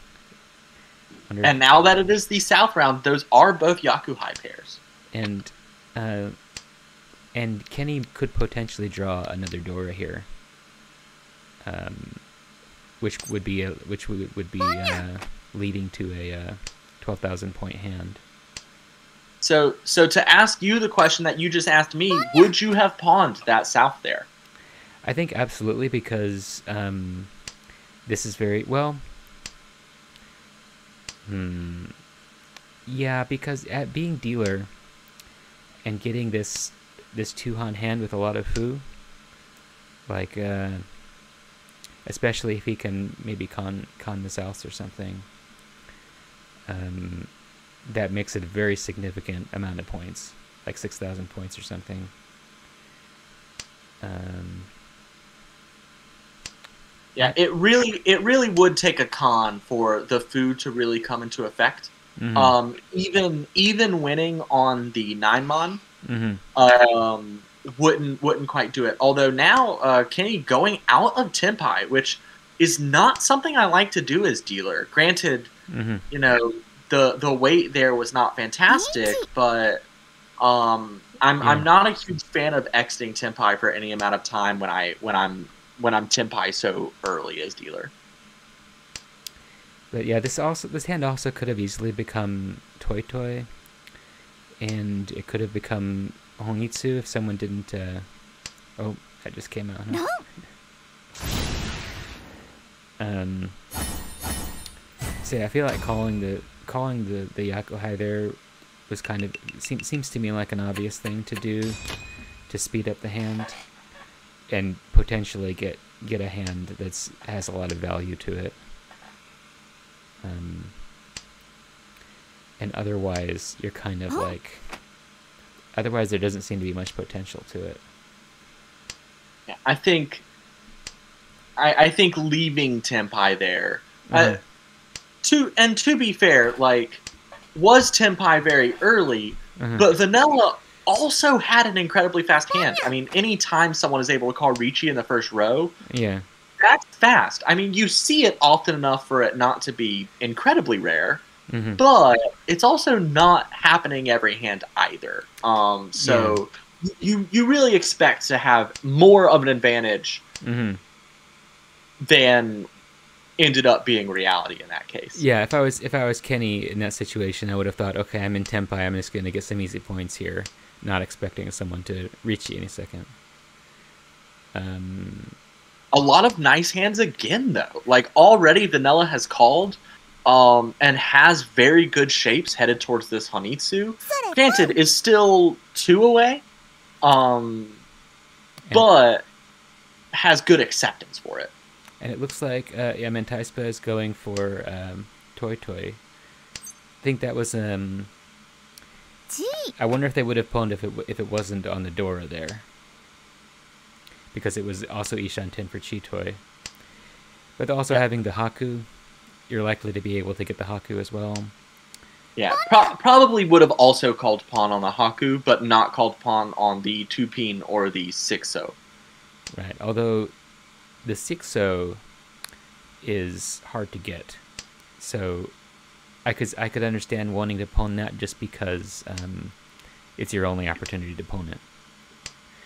And now that it is the South round, those are both Yakuhai pairs. And Kenny could potentially draw another Dora here, which would be leading to a 12,000 point hand. So to ask you the question that you just asked me, would you have pawned that South there? I think absolutely, because this is very well. Yeah, because at being dealer and getting this 2-han hand with a lot of Fu, like especially if he can maybe con the Souths or something, that makes it a very significant amount of points, like 6,000 points or something. Yeah, it really would take a con for the Fu to really come into effect. Even winning on the 9-mon wouldn't quite do it. Although now Kenny going out of Tenpai, which is not something I like to do as dealer. Granted, you know, the weight there was not fantastic, but I'm not a huge fan of exiting Tenpai for any amount of time when I'm Tenpai so early as dealer. But yeah, this hand also could have easily become Toy Toy, and it could have become Hongitsu if someone didn't. Oh, that just came out. Huh? No. So yeah, I feel like calling the Yakuhai there was kind of seems to me like an obvious thing to do to speed up the hand and potentially get a hand that's has a lot of value to it. And otherwise, you're kind of like... Otherwise, there doesn't seem to be much potential to it. Yeah, I think leaving Tenpai there... to be fair, like, was Tenpai very early, but Vanilla also had an incredibly fast hand. I mean, any time someone is able to call Ricci in the first row... Yeah. That's fast. I mean, you see it often enough for it not to be incredibly rare, but it's also not happening every hand either. So you really expect to have more of an advantage than ended up being reality in that case. Yeah, if I was Kenny in that situation, I would have thought, okay, I'm in Tenpai, I'm just going to get some easy points here, not expecting someone to reach you any second. A lot of nice hands again, though. Like, already Vanilla has called, and has very good shapes headed towards this Honitsu. Granted, is still 2 away, but has good acceptance for it. And it looks like Mentai Supa is going for Toy Toy. I think that was... I wonder if they would have pawned if it wasn't on the Dora there. Because it was also Ishan 10 for Chitoy. But also having the Haku, you're likely to be able to get the Haku as well. Yeah, probably would have also called pawn on the Haku, but not called pawn on the 2-pin or the 6-0. Right, although the 6-0 is hard to get. So I could understand wanting to pawn that just because it's your only opportunity to pawn it.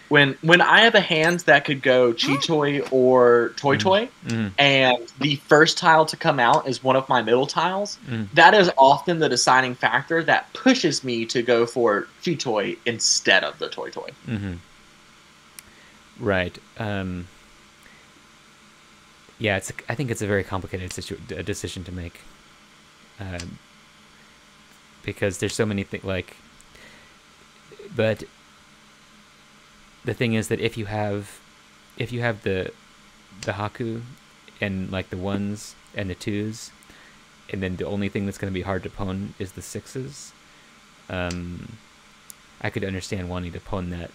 when I have a hand that could go Chi-Choi or Toy-Toy, and the first tile to come out is one of my middle tiles, that is often the deciding factor that pushes me to go for Chi-Choi instead of the Toy-Toy. Right. Yeah, I think it's a very complicated decision to make. Because there's so many things, like... But... The thing is that if you have the Haku and like the 1s and the 2s, and then the only thing that's going to be hard to pwn is the 6s, I could understand wanting to pwn that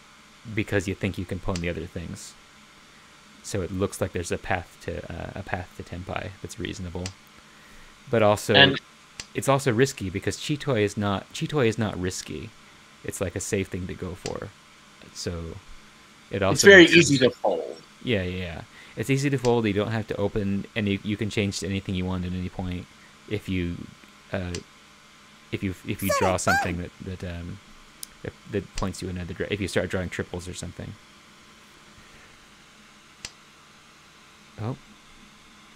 because you think you can pwn the other things. So it looks like there's a path to Tenpai that's reasonable, but also it's also risky because Chi-Toy is not risky. It's like a safe thing to go for. So. It's very easy to fold. Yeah. It's easy to fold. You don't have to open, and you can change to anything you want at any point. If you draw something that points you another direction. If you start drawing triples or something. Oh,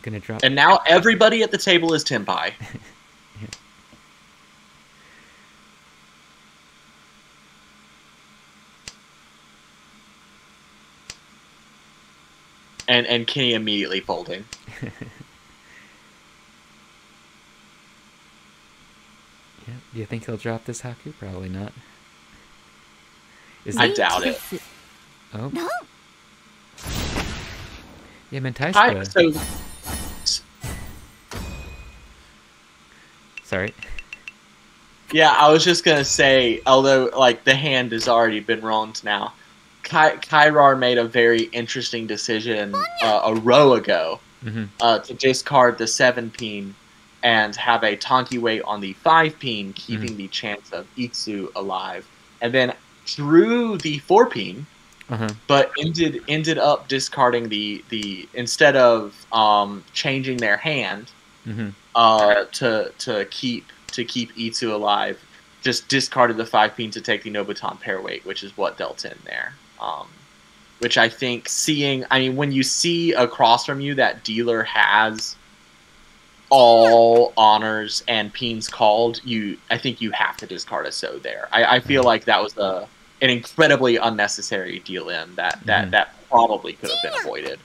gonna drop. And now everybody at the table is Tenpai. Yeah. And Kenny immediately folding. Yeah. Do you think he'll drop this Haku? Probably not. I doubt it. Oh. Yeah, Mentaispa. Sorry. Yeah, I was just gonna say, although like the hand has already been rolled now, Kairar made a very interesting decision a row ago to discard the 7-peen and have a Tonki Wait on the 5-peen, keeping the chance of Itsu alive, and then drew the 4-peen, but ended up discarding the instead of changing their hand to keep Itsu alive, just discarded the 5-peen to take the Nobuton pair weight, which is what dealt in there. Which I think when you see across from you that dealer has all honors and peens called, I think you have to discard a so there. I feel like that was an incredibly unnecessary deal in that probably could have been avoided.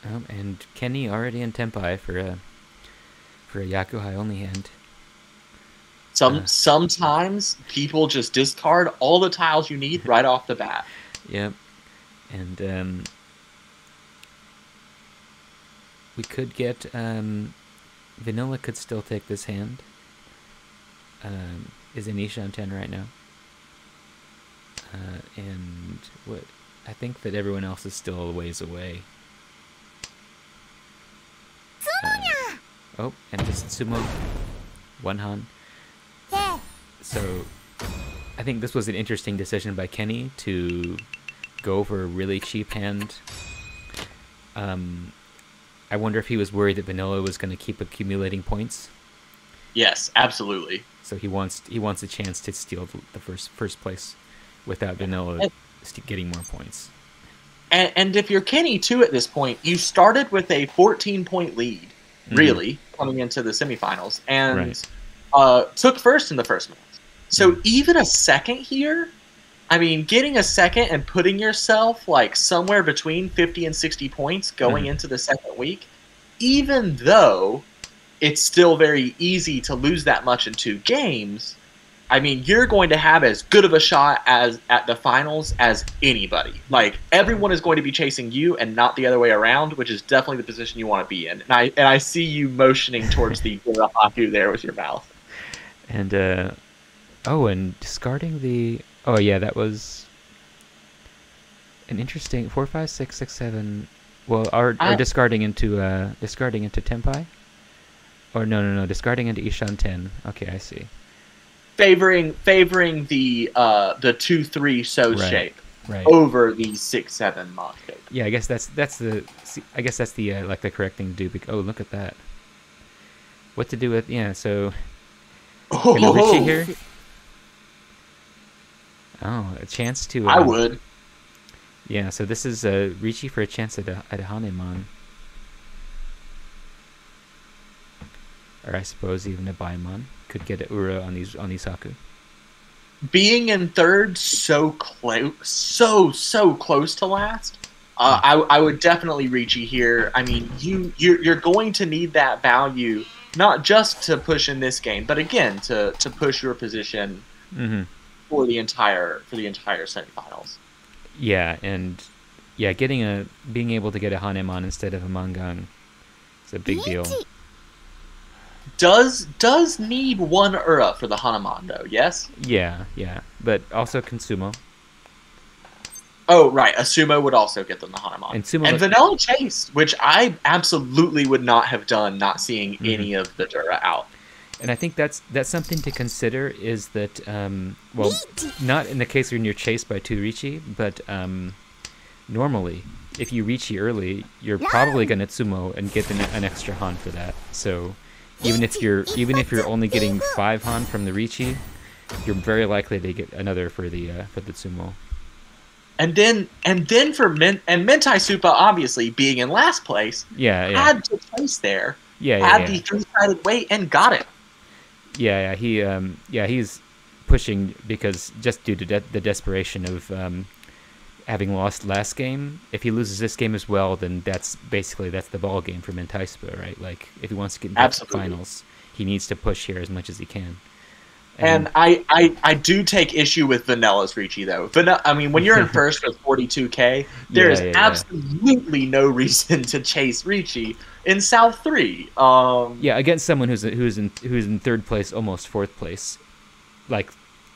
And Kenny already in Tenpai for a Yakuhai only hand. Sometimes people just discard all the tiles you need right off the bat. Yep. And we could get Vanilla could still take this hand. Is in Ishan 10 right now. And what I think that everyone else is still a ways away. Oh, and just Sumo one Han. So I think this was an interesting decision by Kenny to go for a really cheap hand. I wonder if he was worried that Vanilla was going to keep accumulating points. Yes, absolutely. So he wants a chance to steal the first place without Vanilla getting more points. And if you're Kenny too at this point, you started with a 14-point lead, really, coming into the semifinals, and took first in the first match. So even a second here, I mean, getting a second and putting yourself like somewhere between 50 and 60 points going into the second week, even though it's still very easy to lose that much in 2 games, I mean, you're going to have as good of a shot as at the finals as anybody. Like, everyone is going to be chasing you and not the other way around, which is definitely the position you want to be in. And I see you motioning towards the Haku there with your mouth. And and discarding the that was an interesting 4, 5, 6, 6, 7. Well, are discarding into Tenpai? Or no, discarding into Ishan 10. Okay, I see. Favoring the 2-3 so shape over the 6-7 mod shape. Yeah, I guess that's the like the correct thing to do. Oh, look at that. What to do with so Richie here. Oh, a chance to. I would. Yeah, so this is Ricci for a chance at a Hanemon. Or I suppose even a Baimon could get a Ura on these Haku. Being in third, so close, so close to last. I would definitely Ricci here. I mean, you're going to need that value, not just to push in this game, but again to push your position for the entire semifinals. Yeah, and being able to get a Hanemon instead of a Mangang is a big deal. Does need one Ura for the Hanemon though, yes? Yeah, but also Consumo. Oh, right. A Sumo would also get them the Hanemon. And Vanilla Chase, which I absolutely would not have done not seeing any of the Dura out. And I think that's something to consider is that, well, not in the case when you're chased by 2 Ricci, but normally, if you Ricci early, you're probably going to Tsumo and get an extra Han for that. So even if you're only getting 5 Han from the Ricci, you're very likely to get another for the Tsumo. And then for Mentai Supa obviously being in last place, had to place there. Had the 3-sided weight and got it. He's pushing because just due to the desperation of having lost last game. If he loses this game as well, then that's the ball game for Mentai Supa, right? Like if he wants to get into the finals, he needs to push here as much as he can. And I do take issue with Vanilla's Ricci, though. I mean, when you're in first with 42k, there is absolutely no reason to chase Ricci in South 3. Against someone who's in third place, almost fourth place, like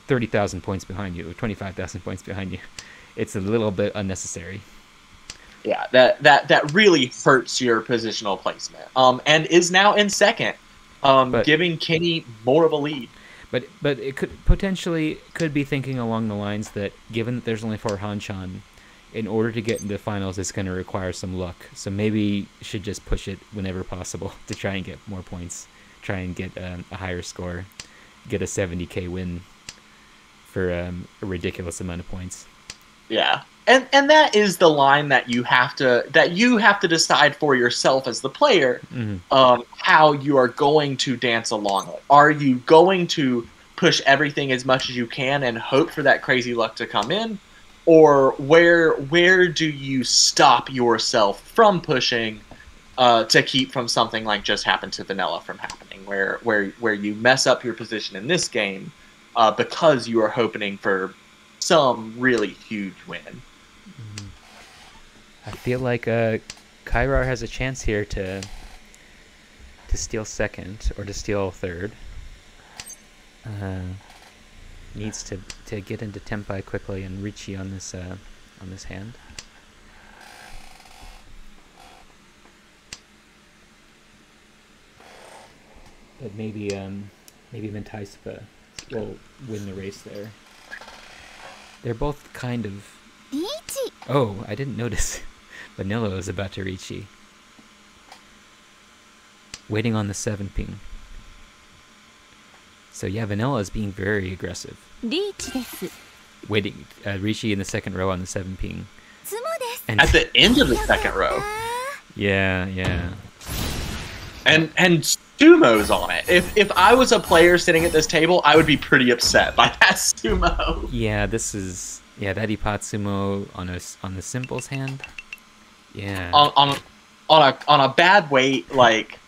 30,000 points behind you, or 25,000 points behind you. It's a little bit unnecessary. Yeah, that really hurts your positional placement. And is now in second, giving Kenny more of a lead. But it could be thinking along the lines that given that there's only 4 Hanchan, in order to get into the finals, it's going to require some luck. So maybe should just push it whenever possible to try and get more points, try and get a higher score, get a 70k win for a ridiculous amount of points. Yeah. And that is the line that you have to decide for yourself as the player, how you are going to dance along it. Are you going to push everything as much as you can and hope for that crazy luck to come in, or where do you stop yourself from pushing to keep from something like just happened to Vanilla from happening, where you mess up your position in this game because you are hoping for some really huge win. I feel like Kairar has a chance here to steal second or to steal third. Needs to get into Tempai quickly and Ricci on this hand. But maybe Mentai Supa will win the race there. They're both kind of. Oh, I didn't notice. Vanilla is about to Ricci. Waiting on the 7 ping. So yeah, Vanilla is being very aggressive. Waiting, Ricci in the second row on the 7 ping. And at the end of the second row. Yeah. And Sumo's on it. If I was a player sitting at this table, I would be pretty upset by that Sumo. Yeah, that Ipatsumo on the simples hand. Yeah. On a bad weight, like.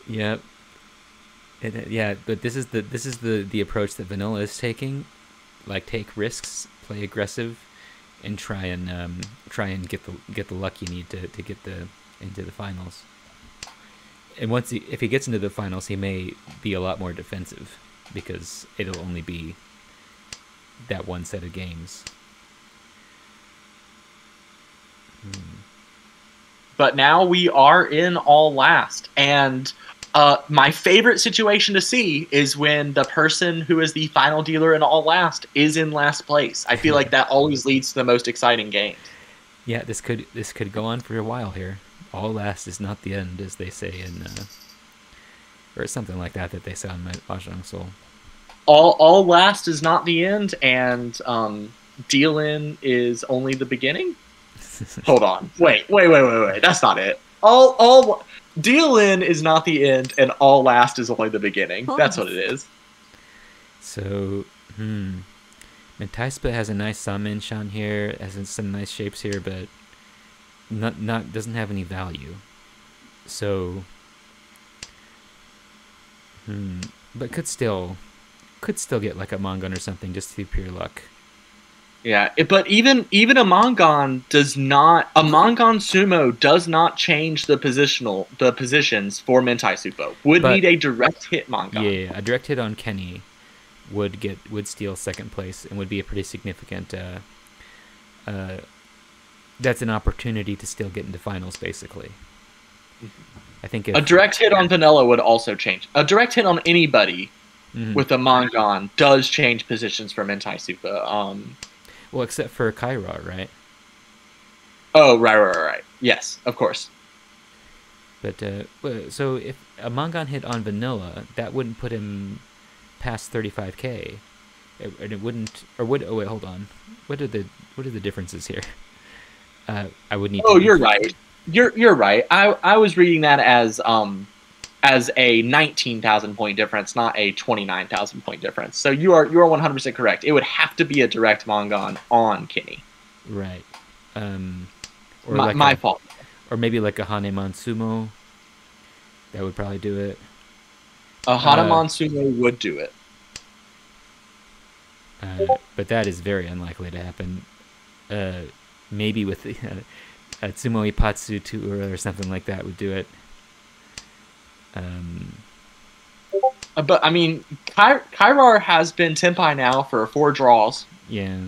Yep. But this is the approach that Vanilla is taking, like take risks, play aggressive, and try and get the luck you need to get into the finals. And if he gets into the finals, he may be a lot more defensive because it'll only be that one set of games. But now we are in all last, and my favorite situation to see is when the person who is the final dealer in all last is in last place. I feel like that always leads to the most exciting games. Yeah, this could go on for a while here. All last is not the end, as they say in, or something like that they say on Mahjong Soul. all last is not the end, and deal in is only the beginning. Hold on, wait. That's not it. All deal in is not the end, and all last is only the beginning. That's what it is. So, Mentaispa has a nice Saminshan here, has some nice shapes here, but not doesn't have any value. So, but could still get like a Mongon or something just through pure luck. Yeah, but even a Mongon does not. A Mongon Sumo does not change the positions for Mentai Supo. Would need a direct hit Mongon. Yeah, a direct hit on Kenny would steal second place and would be a pretty significant. That's an opportunity to still get into finals, basically. I think a direct hit on Vanilla would also change. A direct hit on anybody with a Mongon does change positions for Mentai Supa. Well, except for Kaira, right? Oh, right. Yes, of course. But so if a Mongon hit on Vanilla, that wouldn't put him past 35k, and it wouldn't, or would? Oh wait, hold on. What are the differences here? I would need. Oh, you're right. You're right. I was reading that as a 19,000 point difference, not a 29,000 point difference. So you are 100% correct. It would have to be a direct Mongon on Kenny. Right. Or my fault. Or maybe like a Hanemon Sumo. That would probably do it. A Hanemon Sumo would do it. But that is very unlikely to happen. Maybe with a Tsumo Ipatsu Tuura or something like that would do it. But I mean, Kairar has been Tenpai now for 4 draws. Yeah.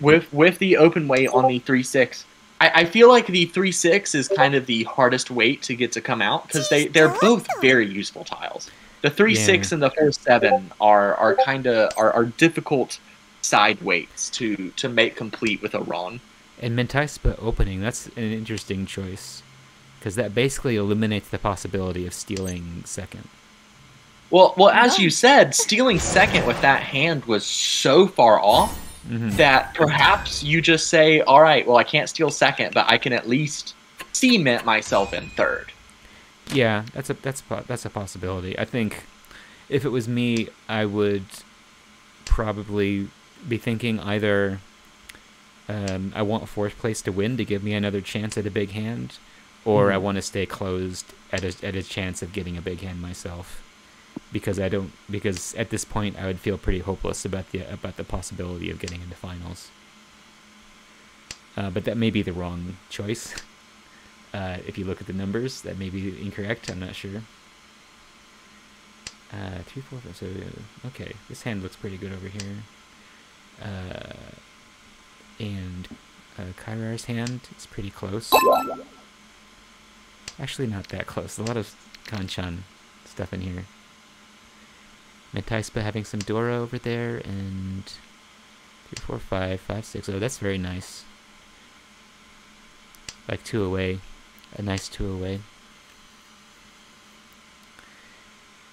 With the open weight on the 3-6, I feel like the 3-6 is kind of the hardest weight to get to come out because they're both very useful tiles. The 3-6 and the 4-7 are difficult side weights to make complete with a Ron. And Mentaispa opening, that's an interesting choice. Because that basically eliminates the possibility of stealing second. Well, as you said, stealing second with that hand was so far off that perhaps you just say, all right, well, I can't steal second, but I can at least cement myself in third. Yeah, that's a possibility. I think if it was me, I would probably be thinking either I want a fourth place to win to give me another chance at a big hand, or I want to stay closed at a chance of getting a big hand myself, because at this point I would feel pretty hopeless about the possibility of getting into finals. But that may be the wrong choice. If you look at the numbers, that may be incorrect. I'm not sure. 3, 4, 5. So okay, this hand looks pretty good over here. And Kairar's hand is pretty close. Actually, not that close. A lot of Kanchan stuff in here. Mentaispa having some Dora over there, and 3, 4, 5, 5, 6. Oh, that's very nice. Like 2 away. A nice 2 away.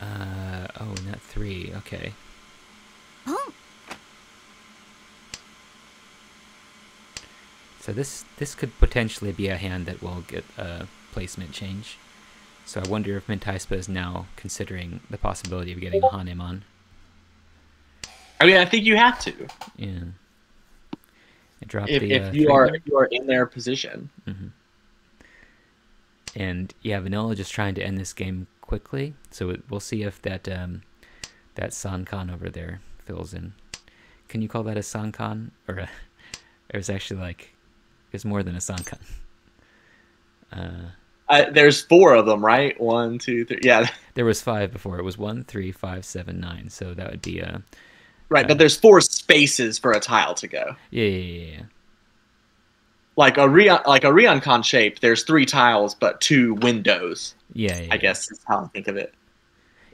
Oh, not 3. Okay. So this could potentially be a hand that will get a placement change. So I wonder if Mentaispa is now considering the possibility of getting a Hanemon. I mean, I think you have to. Yeah. If you are in their position. And yeah, Vanilla just trying to end this game quickly. So we'll see if that Sankan over there fills in. Can you call that a Sankan? Or it's actually like, it's more than a Sankan. There's 4 of them, right? 1, 2, 3. Yeah. There was 5 before. It was 1, 3, 5, 7, 9. So that would be a. Right, but there's 4 spaces for a tile to go. Yeah. Like a Ryoncon shape, there's 3 tiles but 2 windows. Yeah. I guess is how I think of it.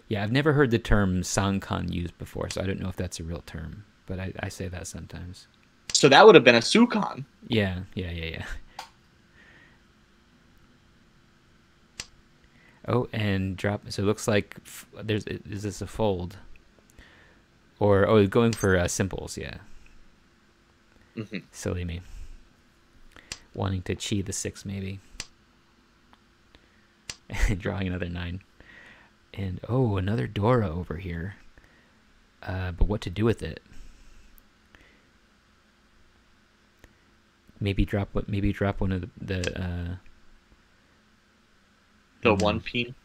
Yeah, I've never heard the term Sankan used before, so I don't know if that's a real term, but I say that sometimes. So that would have been a Sukan. Yeah. Oh, and drop. So it looks like is this a fold? Or oh, going for simples, yeah. Hmm. Silly me. Wanting to chi the 6 maybe. Drawing another 9. And oh, another Dora over here. But what to do with it? Maybe drop one of the one peen.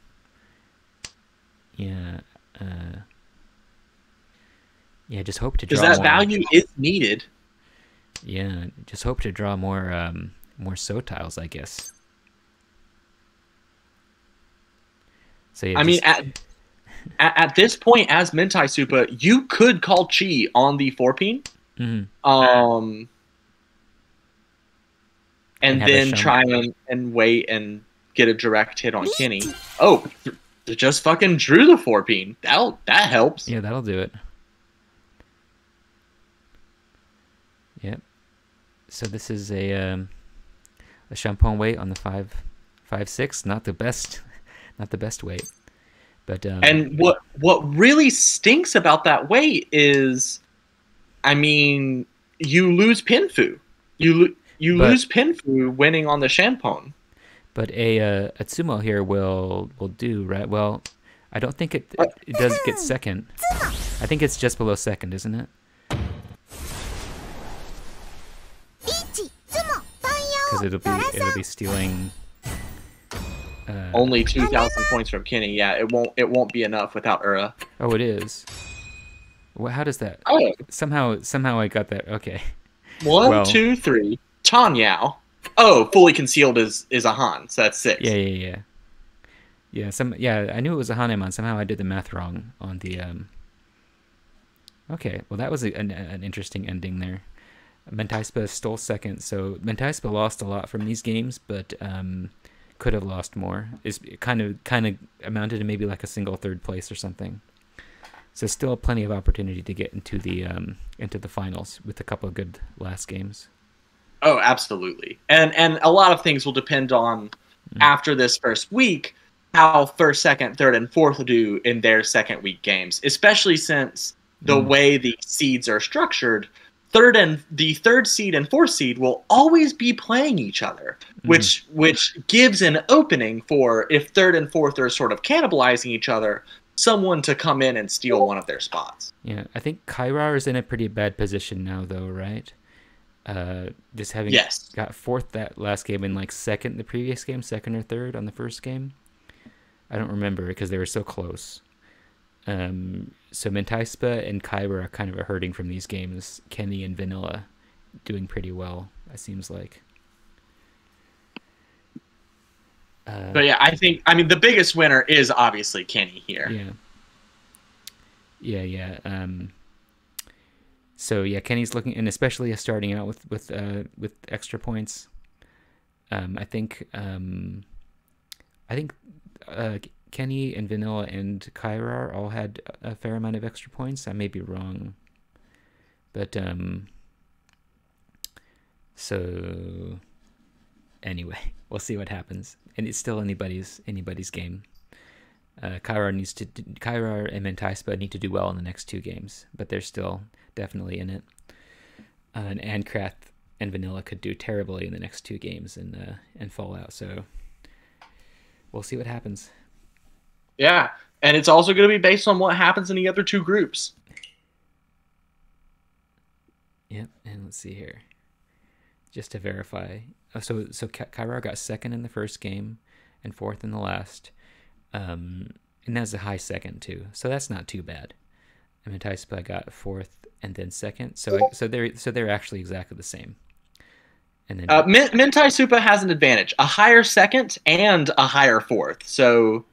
Yeah. Yeah, just hope to draw because that more. value is needed. Yeah, just hope to draw more so tiles, I guess. So yeah, I mean, at this point, as Mentai Supa, you could call Chi on the 4-peen. Mm-hmm. And then try and wait and get a direct hit on Kenny. Oh, just fucking drew the 4-peen. That helps. Yeah, that'll do it. Yep. So this is a Champon weight on the 5.6. Not the best, not the best weight. But and what really stinks about that weight is, I mean, you lose Pinfu. You lose Pinfu winning on the Champon. But a Tsumo here will do, right? Well, I don't think it does get second. I think it's just below second, isn't it? Because it'll be stealing only 2,000 points from Kenny. Yeah, it won't be enough without Ura. Oh, it is. Well, how does that? Oh, somehow I got that. Okay. 1, 2, 3. Chan Yao. Oh, fully concealed is a Han, so that's 6. Yeah. I knew it was a Hanemon. Somehow I did the math wrong on the. Okay, well that was an interesting ending there. Mentaispa stole second, so Mentaispa lost a lot from these games, but could have lost more. It's kind of amounted to maybe like a single third place or something. So still plenty of opportunity to get into the finals with a couple of good last games. Oh, absolutely. And a lot of things will depend on after this first week how first, second, third, and fourth do in their second week games, especially since the way the seeds are structured. The third seed and fourth seed will always be playing each other, which gives an opening for, if third and fourth are sort of cannibalizing each other, someone to come in and steal one of their spots. Yeah, I think Kairar is in a pretty bad position now, though, right? Just having got fourth that last game and like second the previous game, second or third on the first game. I don't remember because they were so close. So Mentaispa and Kaiba are kind of hurting from these games. Kenny and Vanilla doing pretty well, it seems like. But yeah, I mean the biggest winner is obviously Kenny here. Yeah. So yeah, Kenny's looking, and especially starting out with extra points. I think Kenny and Vanilla and Kairar all had a fair amount of extra points. I may be wrong, but so anyway, we'll see what happens, and it's still anybody's game. Kairar and Mentaispa need to do well in the next two games, but they're still definitely in it. And Ancrath and Vanilla could do terribly in the next two games and fall out. So we'll see what happens. Yeah, and it's also going to be based on what happens in the other two groups. Yep, and let's see here. Just to verify. So Kairar got second in the first game and fourth in the last. And that's a high second too. So that's not too bad. And Mentaispa got fourth and then second. So they're actually exactly the same. And then Mentai Supa has an advantage, a higher second and a higher fourth. So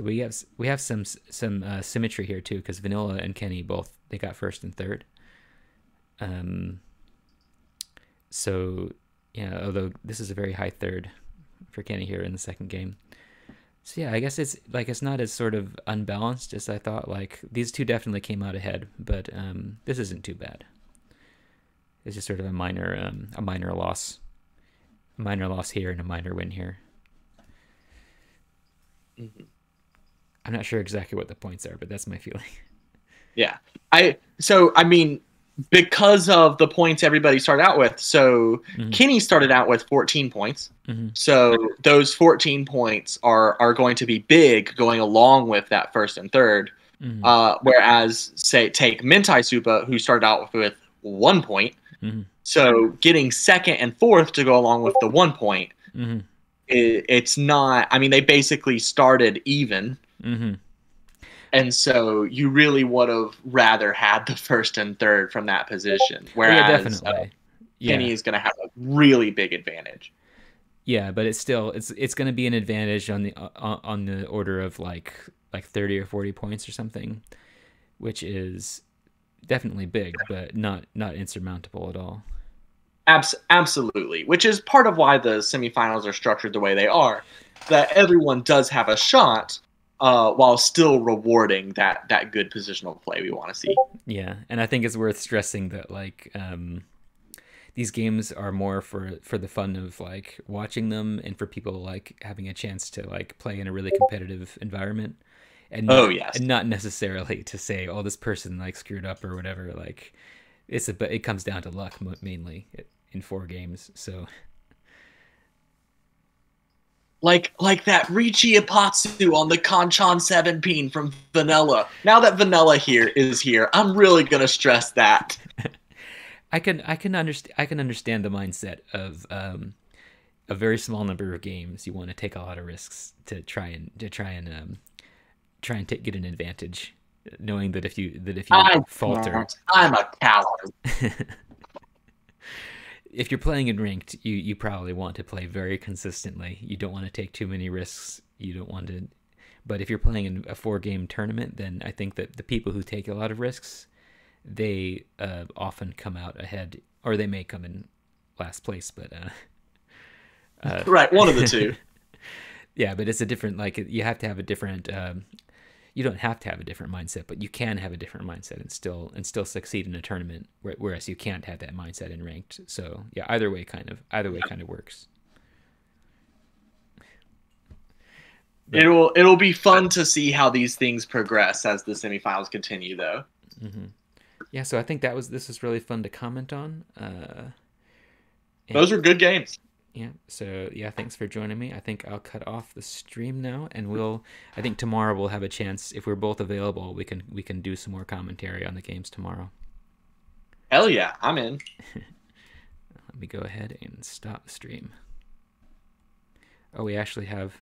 we have some symmetry here too, because Vanilla and Kenny they got first and third. So yeah, although this is a very high third for Kenny here in the second game. So yeah, I guess it's not as sort of unbalanced as I thought. Like these two definitely came out ahead, but this isn't too bad. It's just sort of a minor loss here and a minor win here. Mm-hmm. I'm not sure exactly what the points are, but that's my feeling. Yeah. I mean, because of the points everybody started out with, so Kenny started out with 14 points. So those 14 points are going to be big going along with that first and third. Whereas, say, take Mintai Supa, who started out with 1 point. So getting second and fourth to go along with the 1 point, it's not. I mean, they basically started even. And so you really would have rather had the first and third from that position. Whereas Kenny is going to have a really big advantage. Yeah, but it's going to be an advantage on the order of like 30 or 40 points or something, which is definitely big, but not insurmountable at all. Absolutely, which is part of why the semifinals are structured the way they are, that everyone does have a shot, while still rewarding that good positional play we want to see. Yeah, and I think it's worth stressing that like these games are more for the fun of like watching them and for people like having a chance to like play in a really competitive environment, and not necessarily to say, oh, this person like screwed up or whatever. Like it comes down to luck mainly in 4 games. So like that Richie Ipatsu on the Kanchan 7 pin from Vanilla. Now that Vanilla is here, I'm really gonna stress that. I can understand the mindset of a very small number of games. You want to take a lot of risks to try and get an advantage, knowing that if you falter, I'm a coward. If you're playing in ranked, you probably want to play very consistently. You don't want to take too many risks. You don't want to, but if you're playing in a 4-game tournament, then I think that the people who take a lot of risks, they often come out ahead, or they may come in last place. But right, one of the two. Yeah, but it's a different. Like you have to have a different. You don't have to have a different mindset, but you can have a different mindset and still succeed in a tournament. Whereas you can't have that mindset in ranked. So yeah, either way kind of works. But it'll be fun to see how these things progress as the semifinals continue, though. Yeah, so I think this was really fun to comment on. Those were good games. Yeah, so yeah, thanks for joining me. I think I'll cut off the stream now, and I think tomorrow we'll have a chance, if we're both available, we can do some more commentary on the games tomorrow. Hell yeah, I'm in. Let me go ahead and stop the stream. Oh, we actually have